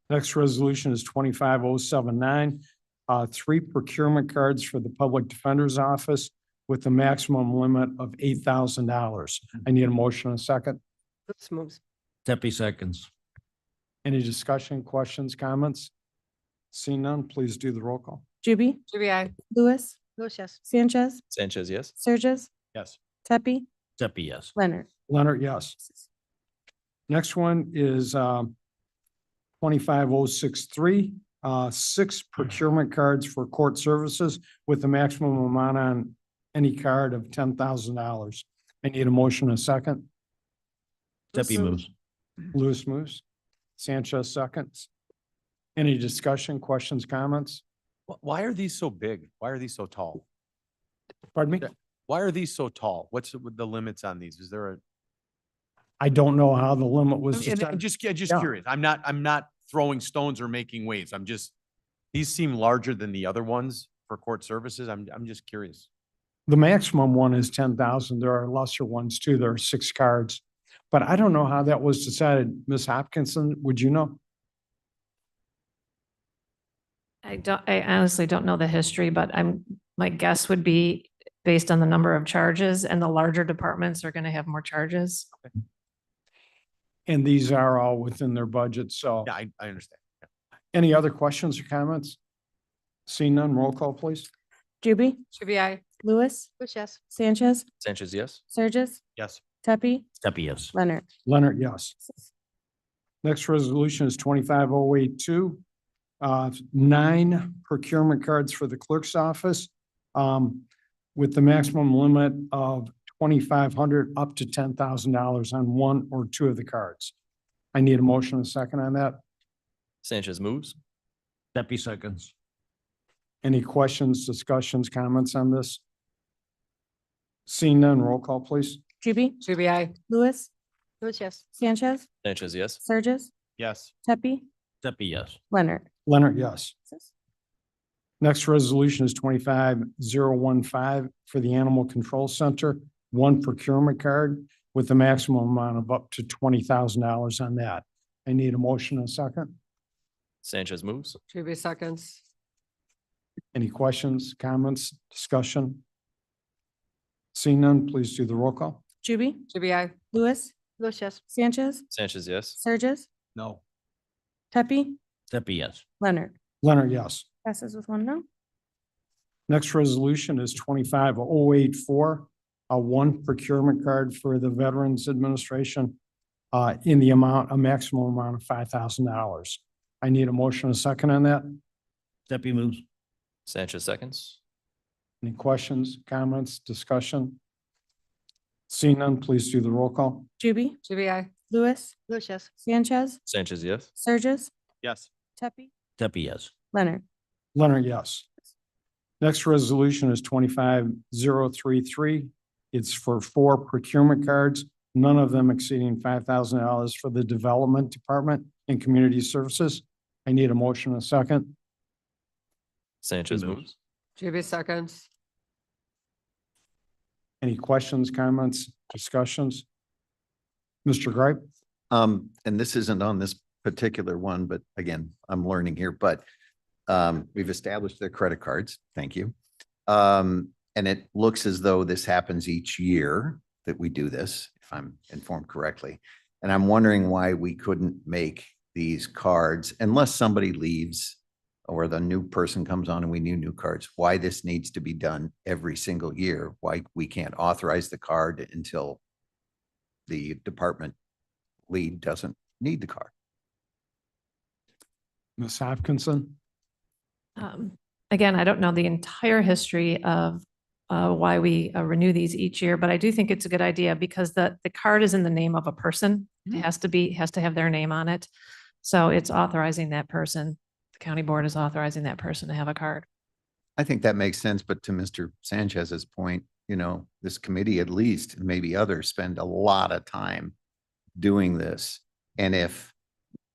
Next resolution is 25-079. 3 procurement cards for the Public Defender's Office with a maximum limit of $8,000. I need a motion and a second. Oops, moves. Tepe seconds. Any discussion, questions, comments? Seeing none, please do the roll call. Juby, GBI. Lewis, Yes. Sanchez, Sanchez, yes. Surges, Yes. Tepe, Tepe, yes. Leonard. Leonard, yes. Next one is 25-063. 6 procurement cards for court services with a maximum amount on any card of $10,000. I need a motion and a second. Tepe moves. Lewis moves. Sanchez seconds. Any discussion, questions, comments? Why are these so big? Why are these so tall? Pardon me? Why are these so tall? What's the limits on these? Is there a? I don't know how the limit was. And decided. just Yeah. curious. I'm not throwing stones or making waves. These seem larger than the other ones for court services. I'm just curious. The maximum one is 10,000. There are lesser ones too. There are 6 cards. But I don't know how that was decided. Ms. Hopkinson, would you know? I honestly don't know the history, but my guess would be based on the number of charges, and the larger departments are going to have more charges. And these are all within their budget. So Yeah, I understand. any other questions or comments? Seeing none, roll call, please. Juby, GBI. Lewis, Yes. Sanchez, Sanchez, yes. Surges, Yes. Tepe, Tepe, yes. Leonard. Leonard, yes. Next resolution is 25-082. 9 procurement cards for the clerk's office with the maximum limit of $2,500 up to $10,000 on 1 or 2 of the cards. I need a motion and a second on that. Sanchez moves. Tepe seconds. Any questions, discussions, comments on this? Seeing none, roll call, please. Juby, GBI. Lewis, Yes. Sanchez, Sanchez, yes. Surges, Yes. Tepe, Tepe, yes. Leonard. Leonard, yes. Next resolution is 25-015 for the Animal Control Center. 1 procurement card with a maximum amount of up to $20,000 on that. I need a motion and a second. Sanchez moves. Juby seconds. Any questions, comments, discussion? Seeing none, please do the roll call. Juby, Juby, I. Lewis, Lewis, yes. Sanchez, Sanchez, yes. Surges, No. Pepe, Steffi, yes. Leonard. Leonard, yes. Passes with one no. Next resolution is 25084, a one procurement card for the Veterans Administration in the amount, a maximum amount of $5,000. I need a motion and a second on that. Steffi moves. Sanchez seconds. Any questions, comments, discussion? Seeing none, please do the roll call. Juby, Juby, I. Lewis, Lewis, yes. Sanchez, Sanchez, yes. Surges, Yes. Pepe, Steffi, yes. Leonard. Leonard, yes. Next resolution is 25033. It's for 4 procurement cards, none of them exceeding $5,000 for the Development Department and Community Services. I need a motion and a second. Sanchez moves. moves. Juby seconds. Any questions, comments, discussions? Mr. Gripe? And this isn't on this particular one, but again, I'm learning here, but we've established their credit cards. Thank you. And it looks as though this happens each year that we do this, if I'm informed correctly. And I'm wondering why we couldn't make these cards unless somebody leaves or the new person comes on and we need new cards, why this needs to be done every single year, why we can't authorize the card until the department lead doesn't need the card. Ms. Hopkinson? Again, I don't know the entire history of why we renew these each year, but I do think it's a good idea because the card is in the name of a person. It has to have their name on it. So it's authorizing that person. The county board is authorizing that person to have a card. I think that makes sense, but to Mr. Sanchez's point, you know, this committee at least, and maybe others, spend a lot of time doing this. And if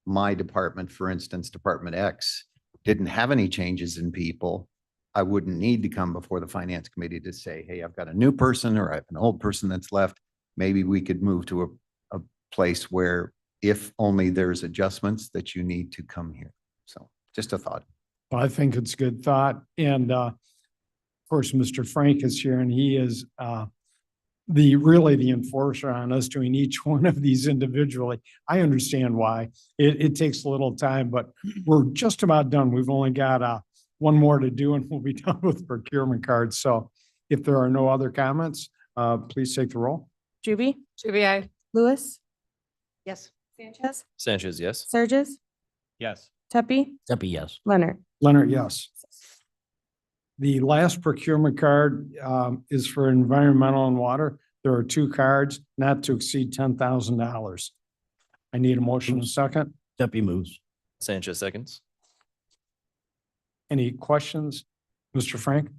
my department, for instance, Department X, didn't have any changes in people, I wouldn't need to come before the finance committee to say, hey, I've got a new person or I have an old person that's left. Maybe we could move to a place where if only there's adjustments that you need to come here. So just a thought. Well, I think it's a good thought. And of course, Mr. Frank is here and he is really the enforcer on us doing each one of these individually. I understand why. It takes a little time, but we're just about done. We've only got one more to do and we'll be done with procurement cards. So if there are no other comments, please take the roll. Juby, Juby, I. Lewis, Yes. Sanchez, Sanchez, yes. Surges, Yes. Pepe, Steffi, yes. Leonard. Leonard, yes. The last procurement card is for environmental and water. There are 2 cards not to exceed $10,000. I need a motion and a second. Steffi moves. Sanchez seconds. Any questions? Mr. Frank?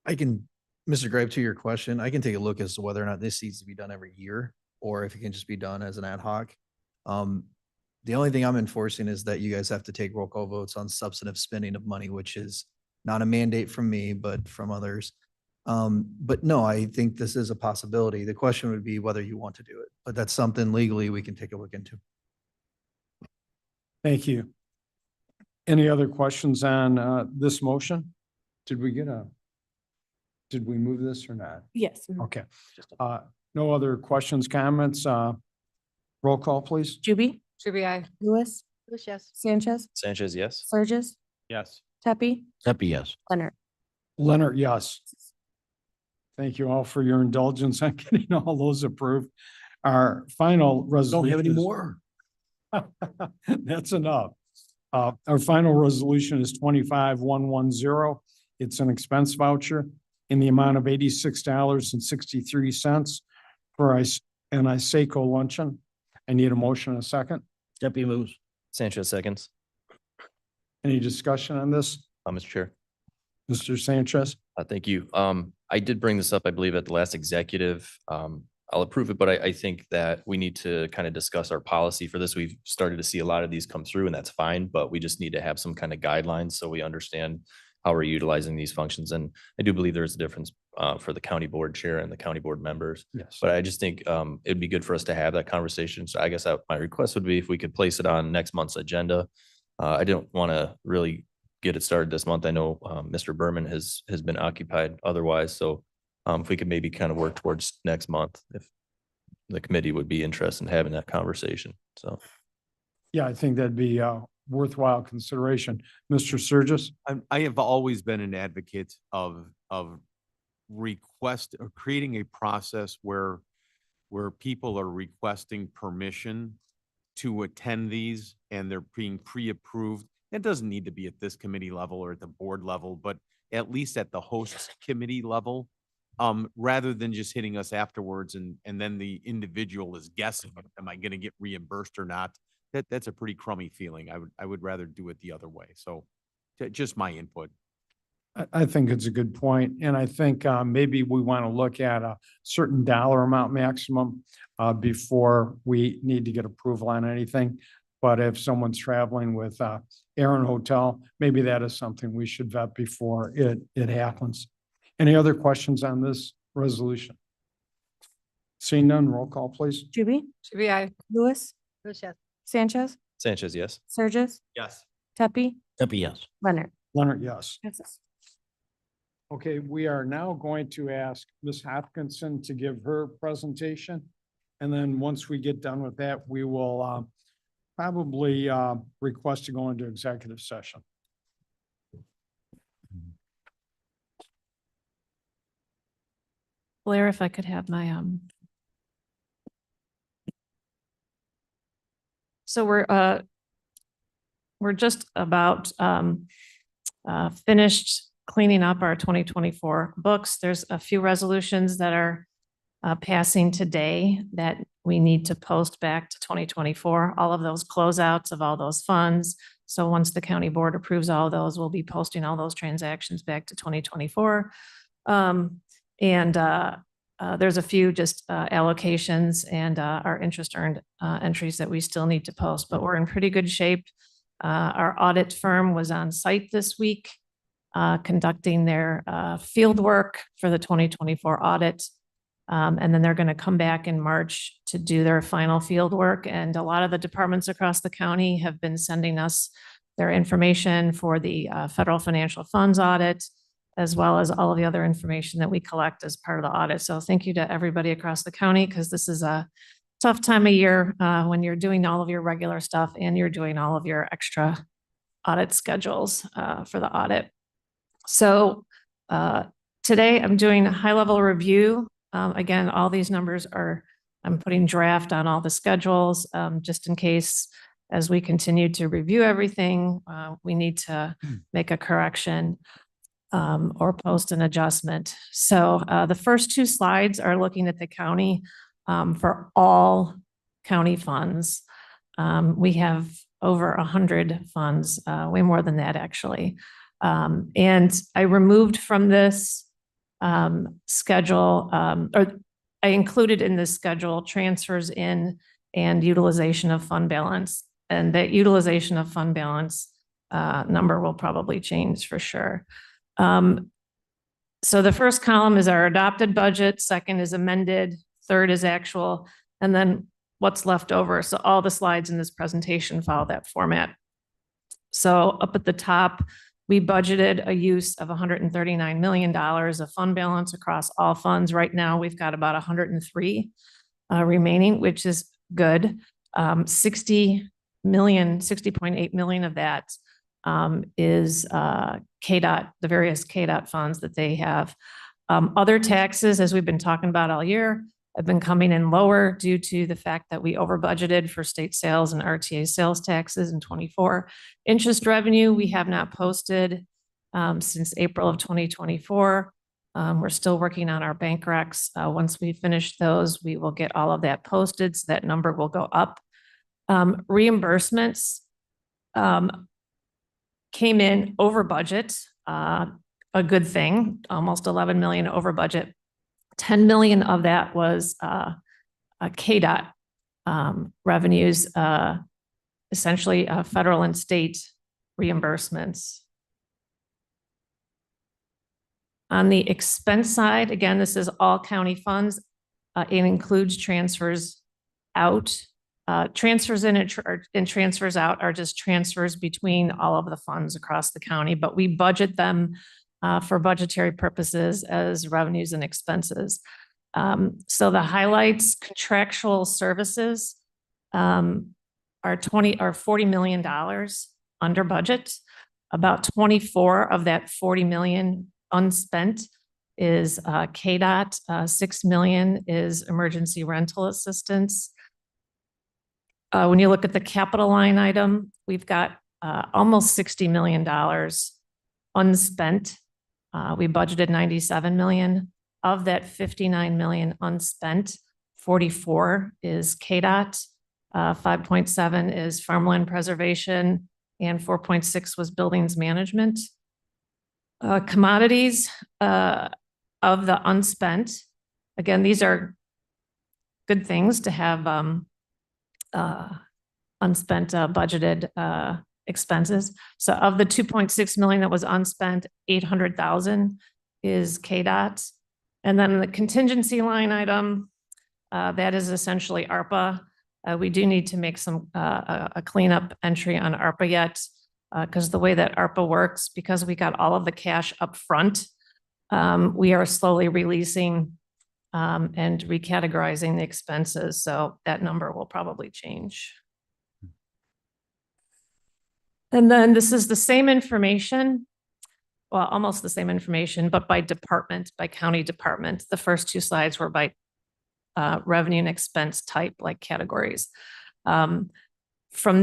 I can, Mr. Gripe, to your question, I can take a look as to whether or not this needs to be done every year or if it can just be done as an ad hoc. The only thing I'm enforcing is that you guys have to take roll call votes on substantive spending of money, which is not a mandate from me, but from others. But no, I think this is a possibility. The question would be whether you want to do it, but that's something legally we can take a look into. Thank you. Any other questions on this motion? Did we move this or not? Yes. Okay. No other questions, comments? Roll call, please. Juby, Juby, I. Lewis, Lewis, yes. Sanchez, Sanchez, yes. Surges, Yes. Pepe, Steffi, yes. Leonard. Leonard, yes. Thank you all for your indulgence on getting all those approved. Our final resolution. Don't have any is- more. That's enough. Our final resolution is 25110. It's an expense voucher in the amount of $86.63 for an ISACO luncheon. I need a motion and a second. Steffi moves. Sanchez seconds. Any discussion on this? Mr. Chair. Mr. Sanchez? Thank you. I did bring this up, I believe, at the last executive. I'll approve it, but I think that we need to kind of discuss our policy for this. We've started to see a lot of these come through and that's fine, but we just need to have some kind of guidelines so we understand how we're utilizing these functions. And I do believe there's a difference for the county board chair and the county board members. Yes. But I just think it'd be good for us to have that conversation. So I guess my request would be if we could place it on next month's agenda. I don't want to really get it started this month. I know Mr. Berman has been occupied otherwise. So if we could maybe kind of work towards next month, if the committee would be interested in having that conversation. So. Yeah, I think that'd be a worthwhile consideration. Mr. Surges? I have always been an advocate of request or creating a process where people are requesting permission to attend these and they're being pre-approved. It doesn't need to be at this committee level or at the board level, but at least at the hosts committee level, rather than just hitting us afterwards and then the individual is guessing, am I going to get reimbursed or not? That's a pretty crummy feeling. I would rather do it the other way. So just my input. I think it's a good point, and I think maybe we want to look at a certain dollar amount maximum before we need to get approval on anything. But if someone's traveling with Aaron Hotel, maybe that is something we should vet before it happens. Any other questions on this resolution? Seeing none, roll call, please. Juby, Juby, I. Lewis, Sanchez, Sanchez, yes. Surges, Yes. Tepe, Tepe, yes. Leonard. Leonard, yes. Passes. Okay, we are now going to ask Ms. Hopkinson to give her presentation. And then once we get done with that, we will probably request to go into executive session. Blair, if I could have my, so we're just about finished cleaning up our 2024 books. There's a few resolutions that are passing today that we need to post back to 2024, all of those closeouts of all those funds. So once the county board approves all those, we'll be posting all those transactions back to 2024. There's a few just allocations and our interest earned entries that we still need to post, but we're in pretty good shape. Our audit firm was on site this week, conducting their field work for the 2024 audit. And then they're going to come back in March to do their final field work. And a lot of the departments across the county have been sending us their information for the federal financial funds audit, as well as all of the other information that we collect as part of the audit. So thank you to everybody across the county, because this is a tough time of year when you're doing all of your regular stuff and you're doing all of your extra audit schedules for the audit. So today I'm doing a high-level review. Again, all these numbers I'm putting draft on all the schedules, just in case as we continue to review everything, we need to make a correction or post an adjustment. So the first two slides are looking at the county for all county funds. We have over 100 funds, way more than that actually. And I removed from this schedule, or I included in this schedule transfers in and utilization of fund balance. And that utilization of fund balance number will probably change for sure. So the first column is our adopted budget, second is amended, third is actual, and then what's left over. So all the slides in this presentation follow that format. So up at the top, we budgeted a use of $139 million of fund balance across all funds. Right now, we've got about 103 remaining, which is good. 60.8 million of that is KDOT, the various KDOT funds that they have. Other taxes, as we've been talking about all year, have been coming in lower due to the fact that we over budgeted for state sales and RTA sales taxes in 24. Interest revenue, we have not posted since April of 2024. We're still working on our bank recs. Once we finish those, we will get all of that posted, so that number will go up. Reimbursements came in over budget, a good thing, almost 11 million over budget. 10 million of that was KDOT revenues, essentially federal and state reimbursements. On the expense side, again, this is all county funds. It includes transfers out. Transfers in and transfers out are just transfers between all of the funds across the county, but we budget them for budgetary purposes as revenues and expenses. So the highlights, contractual services are $40 million under budget. About 24 of that 40 million unspent is KDOT. 6 million is emergency rental assistance. When you look at the capital line item, we've got almost $60 million unspent. We budgeted 97 million. Of that 59 million unspent, 44 is KDOT, 5.7 is farmland preservation, and 4.6 was buildings management. Commodities of the unspent, again, these are good things to have unspent budgeted expenses. So of the 2.6 million that was unspent, 800,000 is KDOT. And then the contingency line item, that is essentially ARPA. We do need to make some a cleanup entry on ARPA yet, because the way that ARPA works, because we got all of the cash up front, we are slowly releasing and recategorizing the expenses. So that number will probably change. And then this is the same information, well, almost the same information, but by department, by county department. The first two slides were by revenue and expense type, like categories. From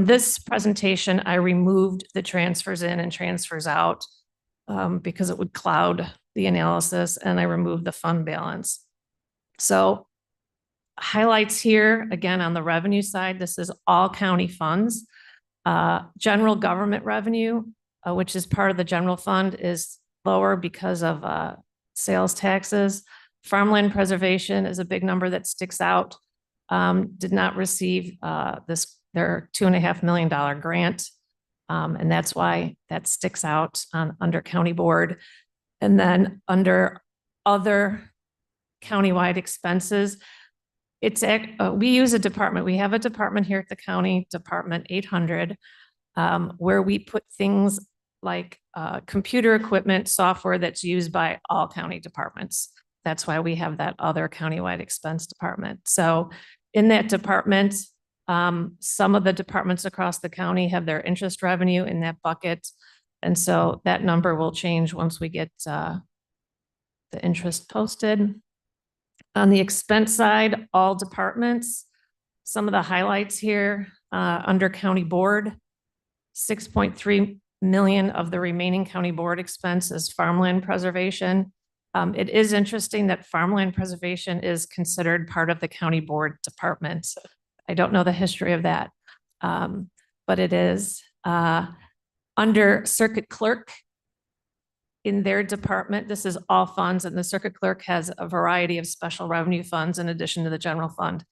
this presentation, I removed the transfers in and transfers out because it would cloud the analysis, and I removed the fund balance. So highlights here, again, on the revenue side, this is all county funds. General government revenue, which is part of the general fund, is lower because of sales taxes. Farmland preservation is a big number that sticks out. Did not receive their $2.5 million grant. And that's why that sticks out under county board. And then under other countywide expenses, we use a department. We have a department here at the county, Department 800, where we put things like computer equipment, software that's used by all county departments. That's why we have that other countywide expense department. So in that department, some of the departments across the county have their interest revenue in that bucket. And so that number will change once we get the interest posted. On the expense side, all departments, some of the highlights here under county board, 6.3 million of the remaining county board expense is farmland preservation. It is interesting that farmland preservation is considered part of the county board department. I don't know the history of that, but it is. Under circuit clerk, in their department, this is all funds, and the circuit clerk has a variety of special revenue funds in addition to the general fund.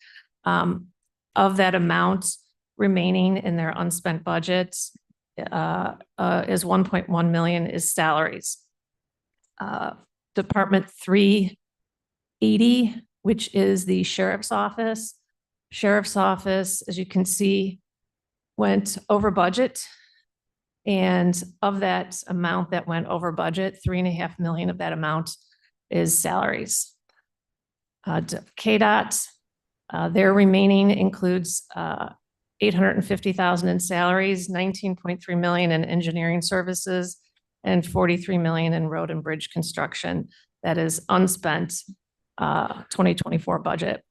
Of that amount remaining in their unspent budgets is 1.1 million is salaries. Department 380, which is the sheriff's office. Sheriff's office, as you can see, went over budget. And of that amount that went over budget, 3.5 million of that amount is salaries. KDOT, their remaining includes 850,000 in salaries, 19.3 million in engineering services, and 43 million in road and bridge construction. That is unspent 2024 budget.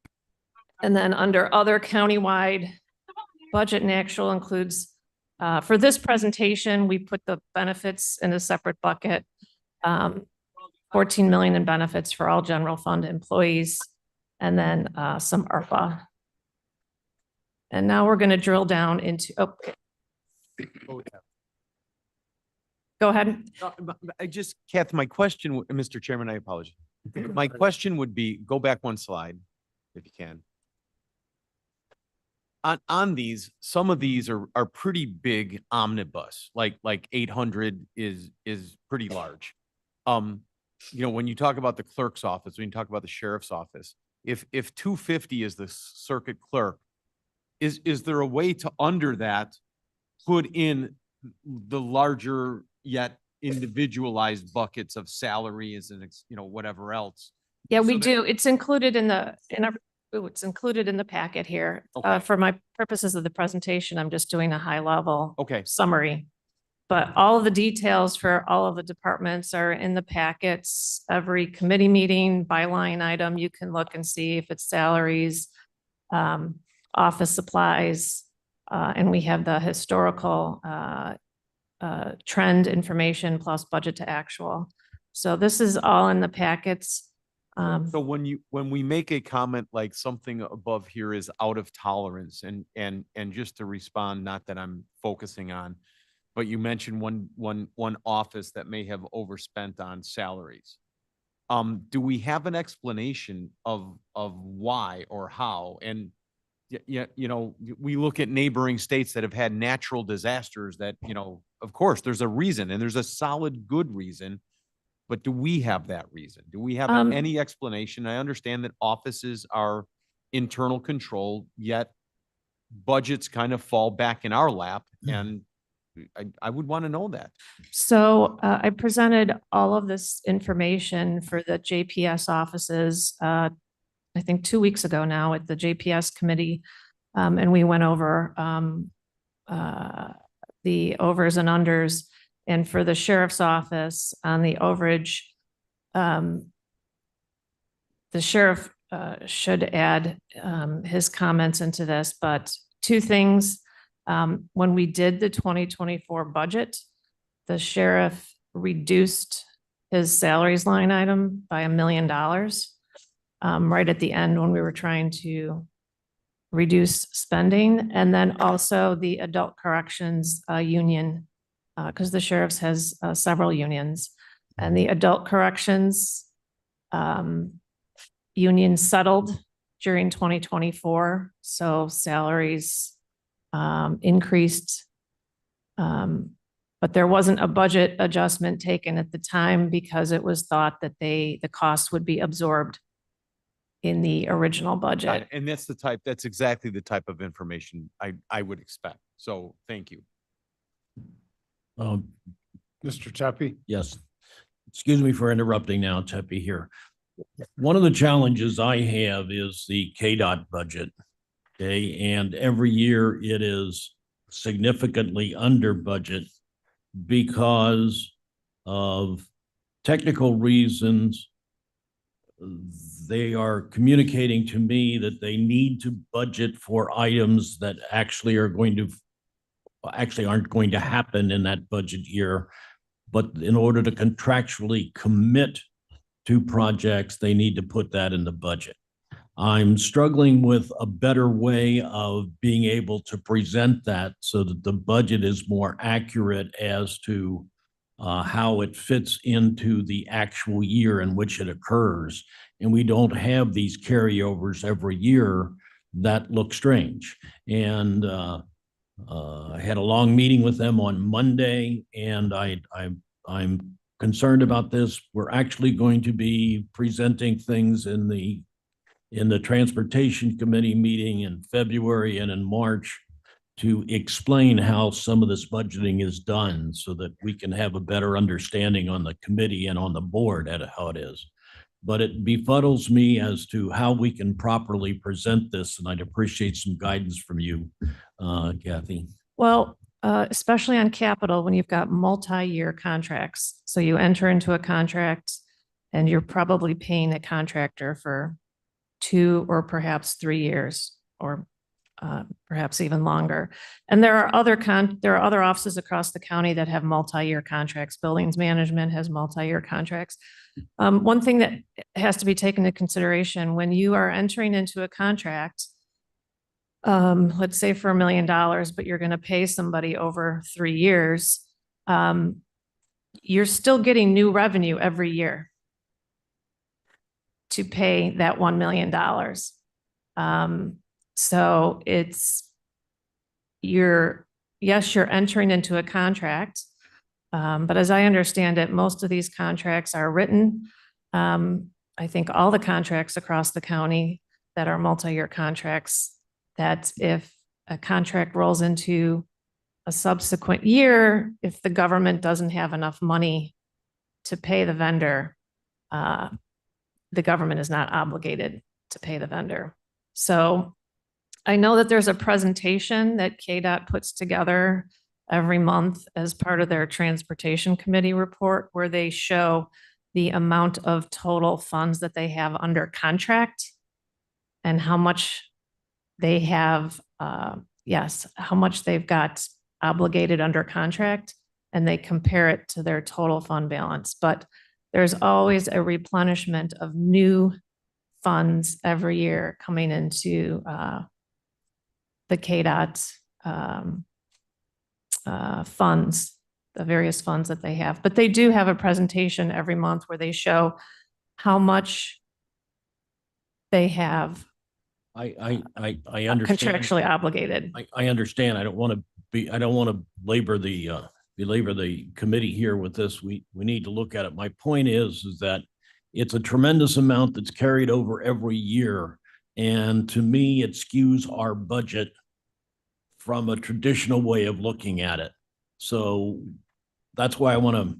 And then under other countywide budget and actual includes, for this presentation, we put the benefits in a separate bucket, 14 million in benefits for all general fund employees, and then some ARPA. And now we're going to drill down into, go ahead. Kath, my question, Mr. Chairman, I apologize. My question would be, go back one slide, if you can. On these, some of these are pretty big omnibus, like 800 is pretty large. you know, when you talk about the clerk's office, when you talk about the sheriff's office, if 250 is the circuit clerk, is there a way to under that put in the larger yet individualized buckets of salaries and, you know, whatever else? Yeah, we So that- do. It's included in it's included in the packet here. Okay. For my purposes of the presentation, I'm just doing a high level Okay. summary. But all of the details for all of the departments are in the packets. Every committee meeting by line item, you can look and see if it's salaries, office supplies, and we have the historical trend information plus budget to actual. So this is all in the packets. So when we make a comment like something above here is out of tolerance and just to respond, not that I'm focusing on, but you mentioned one office that may have overspent on salaries. Do we have an explanation of why or how? And yeah, you know, we look at neighboring states that have had natural disasters that, you know, of course, there's a reason and there's a solid good reason. But do we have that reason? Do we have any explanation? I understand that offices are internal control, yet budgets kind of fall back in our lap. And I would want to know that. So I presented all of this information for the JPS offices, I think 2 weeks ago now at the JPS committee. And we went over the overs and unders. And for the sheriff's office on the overage, the sheriff should add his comments into this, but two things. When we did the 2024 budget, the sheriff reduced his salaries line item by $1 million right at the end when we were trying to reduce spending. And then also the adult corrections union, because the sheriff's has several unions, and the adult corrections union settled during 2024. So salaries increased, but there wasn't a budget adjustment taken at the time because it was thought that the cost would be absorbed in the original budget. And that's exactly the type of information I would expect. So thank you. Mr. Tepe? Yes. Excuse me for interrupting now, Tepe here. One of the challenges I have is the KDOT budget. Okay, and every year it is significantly under budget because of technical reasons. They are communicating to me that they need to budget for items that actually aren't going to happen in that budget year. But in order to contractually commit to projects, they need to put that in the budget. I'm struggling with a better way of being able to present that so that the budget is more accurate as to how it fits into the actual year in which it occurs. And we don't have these carryovers every year that look strange. And I had a long meeting with them on Monday, and I'm concerned about this. We're actually going to be presenting things in the Transportation Committee meeting in February and in March to explain how some of this budgeting is done so that we can have a better understanding on the committee and on the board at how it is. But it befuddles me as to how we can properly present this, and I'd appreciate some guidance from you, Kathy. Well, especially on capital, when you've got multi-year contracts. So you enter into a contract and you're probably paying a contractor for 2 or perhaps 3 years, or perhaps even longer. And there are other offices across the county that have multi-year contracts. Buildings management has multi-year contracts. One thing that has to be taken into consideration when you are entering into a contract, let's say for $1 million, but you're going to pay somebody over 3 years, you're still getting new revenue every year to pay that $1 million. So you're entering into a contract, But as I understand it, most of these contracts are written. I think all the contracts across the county that are multi-year contracts, that if a contract rolls into a subsequent year, if the government doesn't have enough money to pay the vendor, the government is not obligated to pay the vendor. So I know that there's a presentation that KDOT puts together every month as part of their transportation committee report, where they show the amount of total funds that they have under contract and how much they have, how much they've got obligated under contract, and they compare it to their total fund balance. But there's always a replenishment of new funds every year coming into the KDOT funds, the various funds that they have. But they do have a presentation every month where they show how much they have I understand. contractually obligated. I understand. I don't want to belabor the committee here with this. We need to look at it. My point is that it's a tremendous amount that's carried over every year. And to me, it skews our budget from a traditional way of looking at it. So that's why I want to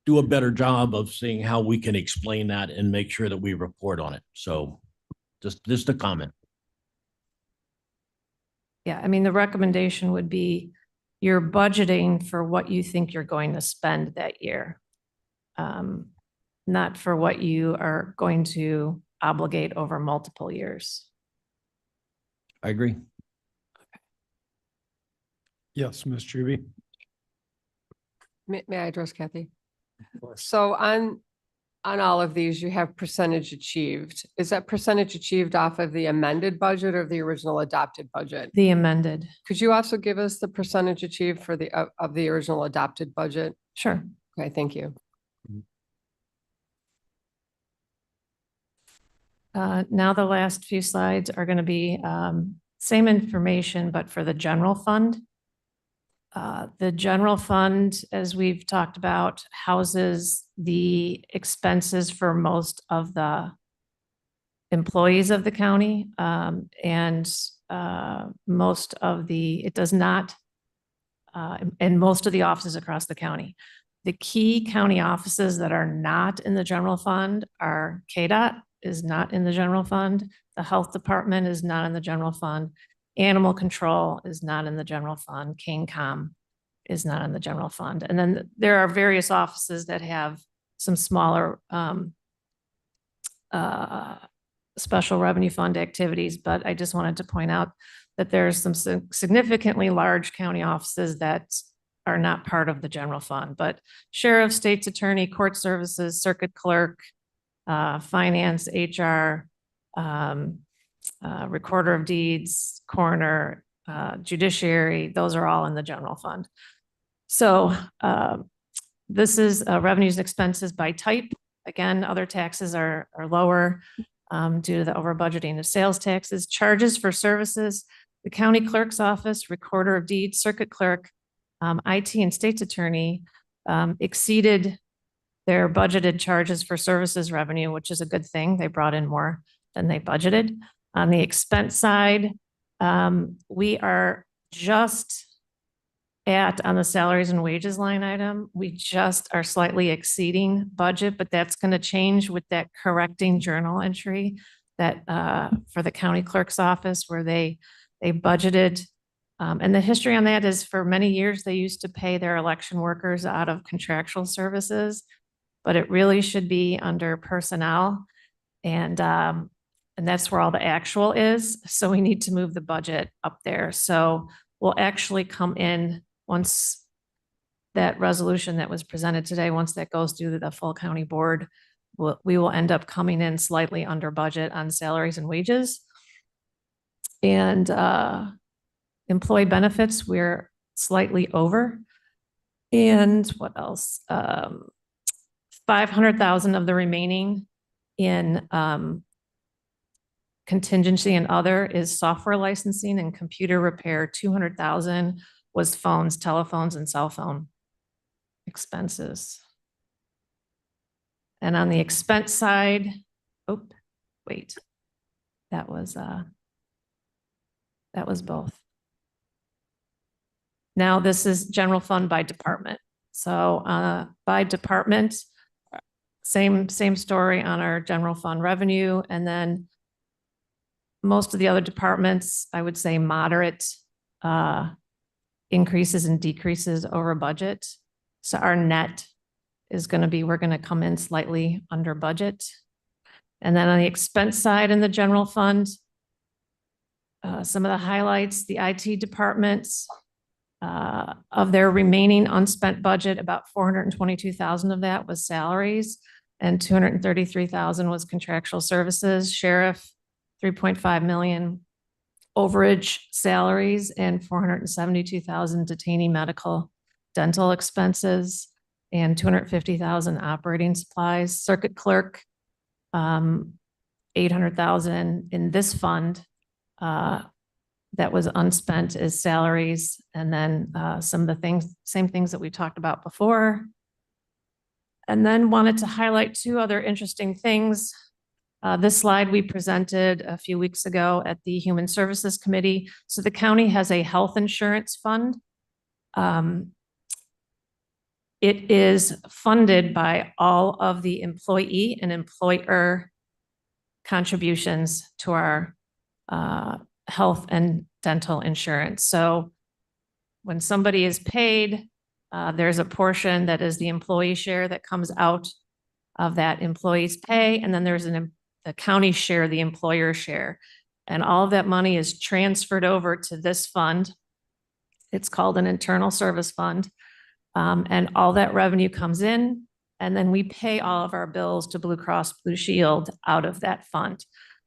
do a better job of seeing how we can explain that and make sure that we report on it. So just a comment. Yeah, I mean, the recommendation would be you're budgeting for what you think you're going to spend that year, not for what you are going to obligate over multiple years. I agree. Yes, Ms. Juby. May I address Kathy? So on all of these, you have percentage achieved. Is that percentage achieved off of the amended budget or the original adopted budget? The amended. Could you also give us the percentage achieved for the, of the original adopted budget? Sure. Okay, thank you. Now the last few slides are going to be same information, but for the general fund. The general fund, as we've talked about, houses the expenses for most of the employees of the county, and most of the, it does not, and most of the offices across the county. The key county offices that are not in the general fund are KDOT is not in the general fund. The health department is not in the general fund. Animal control is not in the general fund. KingCom is not in the general fund. And then there are various offices that have some smaller special revenue fund activities, but I just wanted to point out that there's some significantly large county offices that are not part of the general fund, but sheriff, state's attorney, court services, circuit clerk, finance, HR, recorder of deeds, coroner, judiciary, those are all in the general fund. So this is revenues and expenses by type. Again, other taxes are lower due to the over budgeting of sales taxes. Charges for services, the county clerk's office, recorder of deeds, circuit clerk, IT and state's attorney exceeded their budgeted charges for services revenue, which is a good thing. They brought in more than they budgeted. On the expense side, we are just on the salaries and wages line item, we just are slightly exceeding budget, but that's going to change with that correcting journal entry that for the county clerk's office where they budgeted. And the history on that is for many years, they used to pay their election workers out of contractual services, but it really should be under personnel. And that's where all the actual is. So we need to move the budget up there. So we'll actually come in once that resolution that was presented today, once that goes through the full county board, we will end up coming in slightly under budget on salaries and wages. And employee benefits, we're slightly over. And what else? 500,000 of the remaining in contingency and other is software licensing and computer repair, 200,000 was phones, telephones, and cell phone expenses. And on the expense side, oh, wait, that was both. Now this is general fund by department. So by department, same story on our general fund revenue. And then most of the other departments, I would say moderate increases and decreases over budget. So our net is going to be, we're going to come in slightly under budget. And then on the expense side in the general fund, some of the highlights, the IT departments, of their remaining unspent budget, about 422,000 of that was salaries and 233,000 was contractual services. Sheriff, 3.5 million overage salaries and 472,000 detainee medical dental expenses and 250,000 operating supplies. Circuit clerk, 800,000 in this fund that was unspent is salaries. And then some of the same things that we talked about before. And then wanted to highlight two other interesting things. This slide we presented a few weeks ago at the Human Services Committee. So the county has a health insurance fund. It is funded by all of the employee and employer contributions to our health and dental insurance. So when somebody is paid, there's a portion that is the employee share that comes out of that employee's pay. And then there's the county share, the employer share. And all of that money is transferred over to this fund. It's called an internal service fund. And all that revenue comes in, and then we pay all of our bills to Blue Cross Blue Shield out of that fund.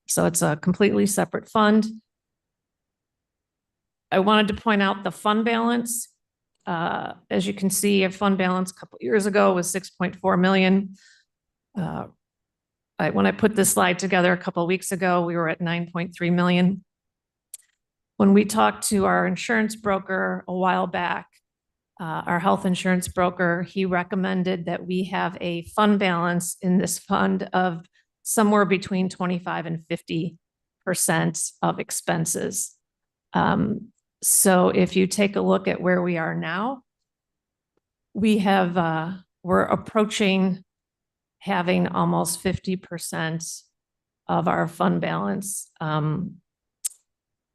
So it's a completely separate fund. I wanted to point out the fund balance. As you can see, a fund balance a couple years ago was 6.4 million. When I put this slide together a couple of weeks ago, we were at 9.3 million. When we talked to our insurance broker a while back, our health insurance broker, he recommended that we have a fund balance in this fund of somewhere between 25 and 50% of expenses. So if you take a look at where we are now, we're approaching having almost 50% of our fund balance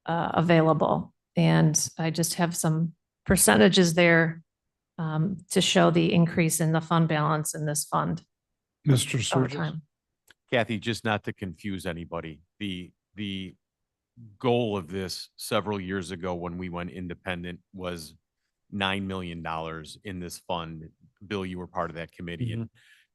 available. And I just have some percentages there to show the increase in the fund balance in this fund Mr. over Surgeon. time. Kathy, just not to confuse anybody, the goal of this several years ago when we went independent was $9 million in this fund. Bill, you were part of that committee, and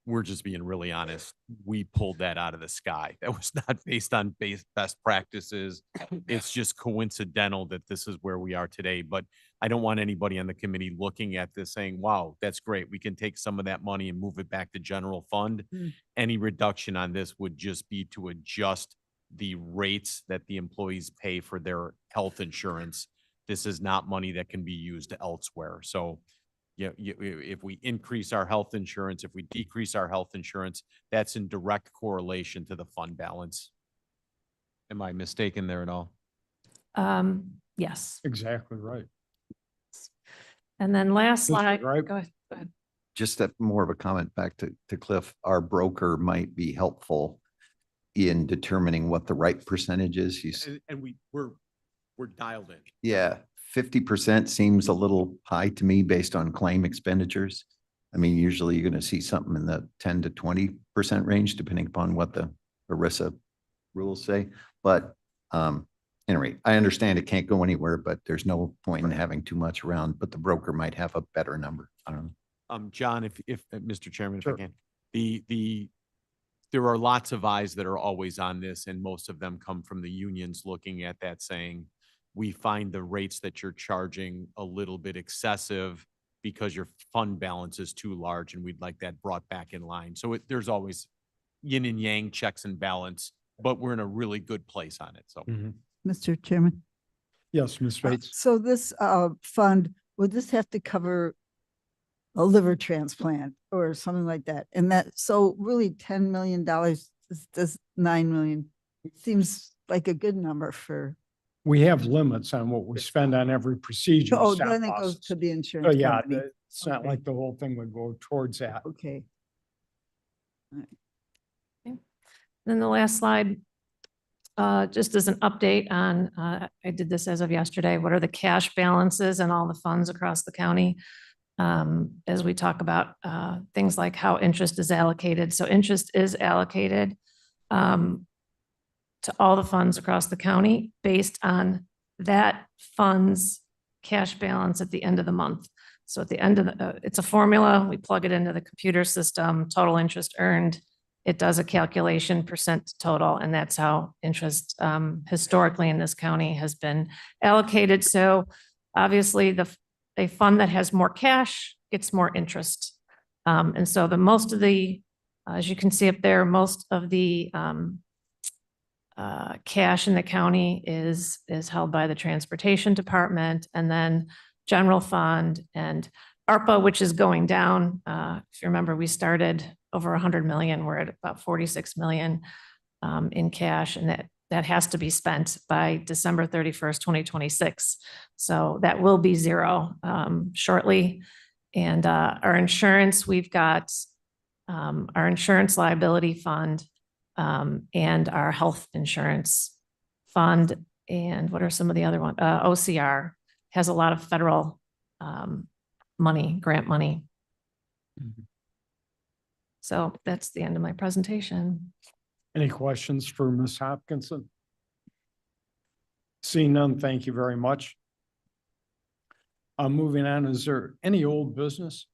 we're just being really honest. We pulled that out of the sky. That was not based on best practices. It's just coincidental that this is where we are today. But I don't want anybody on the committee looking at this saying, wow, that's great. We can take some of that money and move it back to general fund. Any reduction on this would just be to adjust the rates that the employees pay for their health insurance. This is not money that can be used elsewhere. So if we increase our health insurance, if we decrease our health insurance, that's in direct correlation to the fund balance. Am I mistaken there at all? Yes. Exactly right. And then last Mr. slide, Gripe? go ahead. Just that more of a comment back to Cliff, our broker might be helpful in determining what the right percentage is. And we're dialed in. Yeah, 50% seems a little high to me based on claim expenditures. I mean, usually you're going to see something in the 10 to 20% range, depending upon what the ERISA rules say. But anyway, I understand it can't go anywhere, but there's no point in having too much around, but the broker might have a better number. I don't know. John, if Mr. Chairman, if Sure. I can, there are lots of eyes that are always on this, and most of them come from the unions looking at that saying, we find the rates that you're charging a little bit excessive because your fund balance is too large, and we'd like that brought back in line. So there's always yin and yang, checks and balance, but we're in a really good place on it. So Mr. Chairman. Yes, Ms. Bates. So this fund would this have to cover a liver transplant or something like that? And that, so really $10 million does 9 million. It seems like a good number for, We have limits on what we spend on every procedure. oh, stop then it goes losses. to the So insurance yeah, company. it's not Okay. like the whole thing would go towards that. Okay. Then the last slide, just as an update on, I did this as of yesterday, what are the cash balances and all the funds across the county? As we talk about things like how interest is allocated. So interest is allocated to all the funds across the county based on that fund's cash balance at the end of the month. So at the end of the, it's a formula, we plug it into the computer system, total interest earned. It does a calculation percent total, and that's how interest historically in this county has been allocated. So obviously a fund that has more cash gets more interest. And so the most of the, as you can see up there, most of the cash in the county is held by the transportation department, and then general fund and ARPA, which is going down. If you remember, we started over 100 million. We're at about 46 million in cash, and that has to be spent by December 31st, 2026. So that will be zero shortly. And our insurance, we've got our insurance liability fund and our health insurance fund. And what are some of the other ones? OCR has a lot of federal money, grant money. So that's the end of my presentation. Any questions for Ms. Hopkinson? Seeing none, thank you very much. Moving on, is there any old business?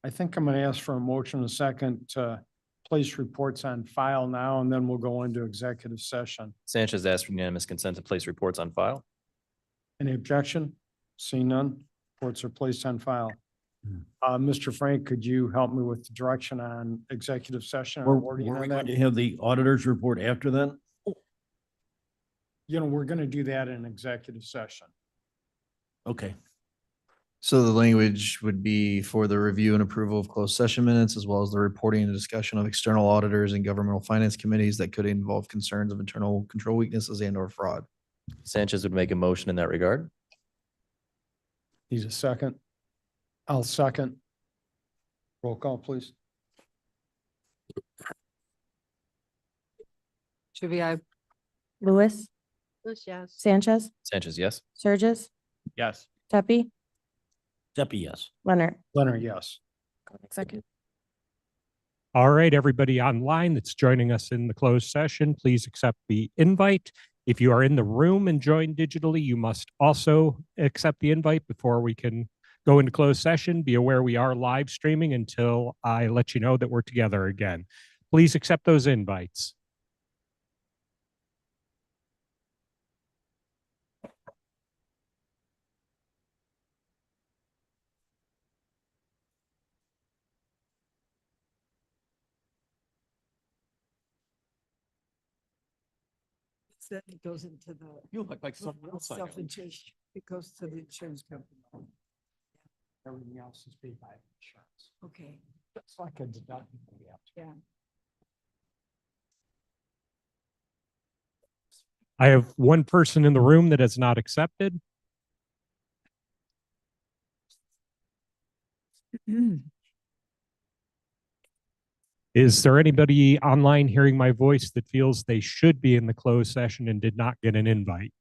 I think I'm going to ask for a motion in a second to place reports on file now, and then we'll go into executive session. Sanchez asked for unanimous consent to place reports on file. Any objection? Seeing none, reports are placed on file. Mr. Frank, could you help me with the direction on executive session? We're, or wording we're on going that? to have the auditor's report after then? You know, we're going to do that in executive session. Okay. So the language would be for the review and approval of closed session minutes, as well as the reporting and discussion of external auditors and governmental finance committees that could involve concerns of internal control weaknesses and or fraud. Sanchez would make a motion in that regard. Need a second? I'll second. Roll call, please. Should be I. Lewis, Yes. Sanchez, Sanchez, yes. Surges, Yes. Tepe, Steppy, yes. Leonard. Leonard, yes. Second. All right, everybody online that's joining us in the closed session, please accept the invite. If you are in the room and join digitally, you must also accept the invite before we can go into closed session. Be aware we are live streaming until I let you know that we're together again. Please accept those invites. Then it goes into the. You look like someone else I know. Self-insurance. It goes to the insurance company. Everything else is paid by insurance. Okay, It's like a deductible we have to. yeah. I have one person in the room that has not accepted. Is there anybody online hearing my voice that feels they should be in the closed session and did not get an invite?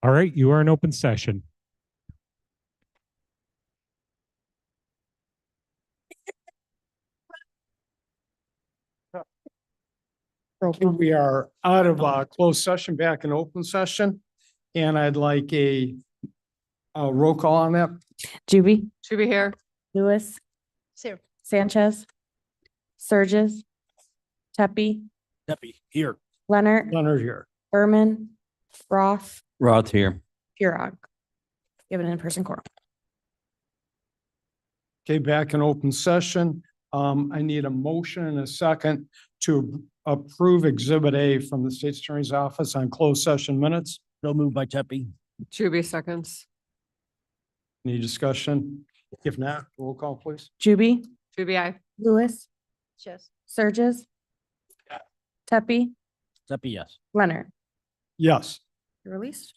All right, you are in open session. We are out of closed session, back in open session, and I'd like a roll call on that. Juby, Should be here. Lewis, Sanchez, Surges, Tepe, Tepe, here. Leonard, Leonard here. Berman, Roth, Roth here. Purog. Given in-person quorum. Okay, back in open session. I need a motion and a second to approve Exhibit A from the State's Attorney's Office on closed session minutes. So moved by Tepe. Should be seconds. Any discussion? If not, roll call, please. Juby, Should be I. Lewis, Surges, Tepe, Tepe, yes. Leonard. Yes. You're released.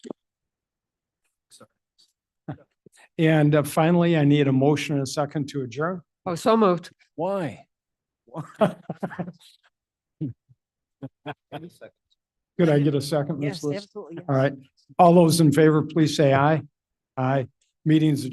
And finally, I need a motion and a second to adjourn. Oh, so moved. Why? Could I get a second, Ms. Lewis? absolutely. All right. All those in favor, please say aye. Aye. Meeting's adjourned.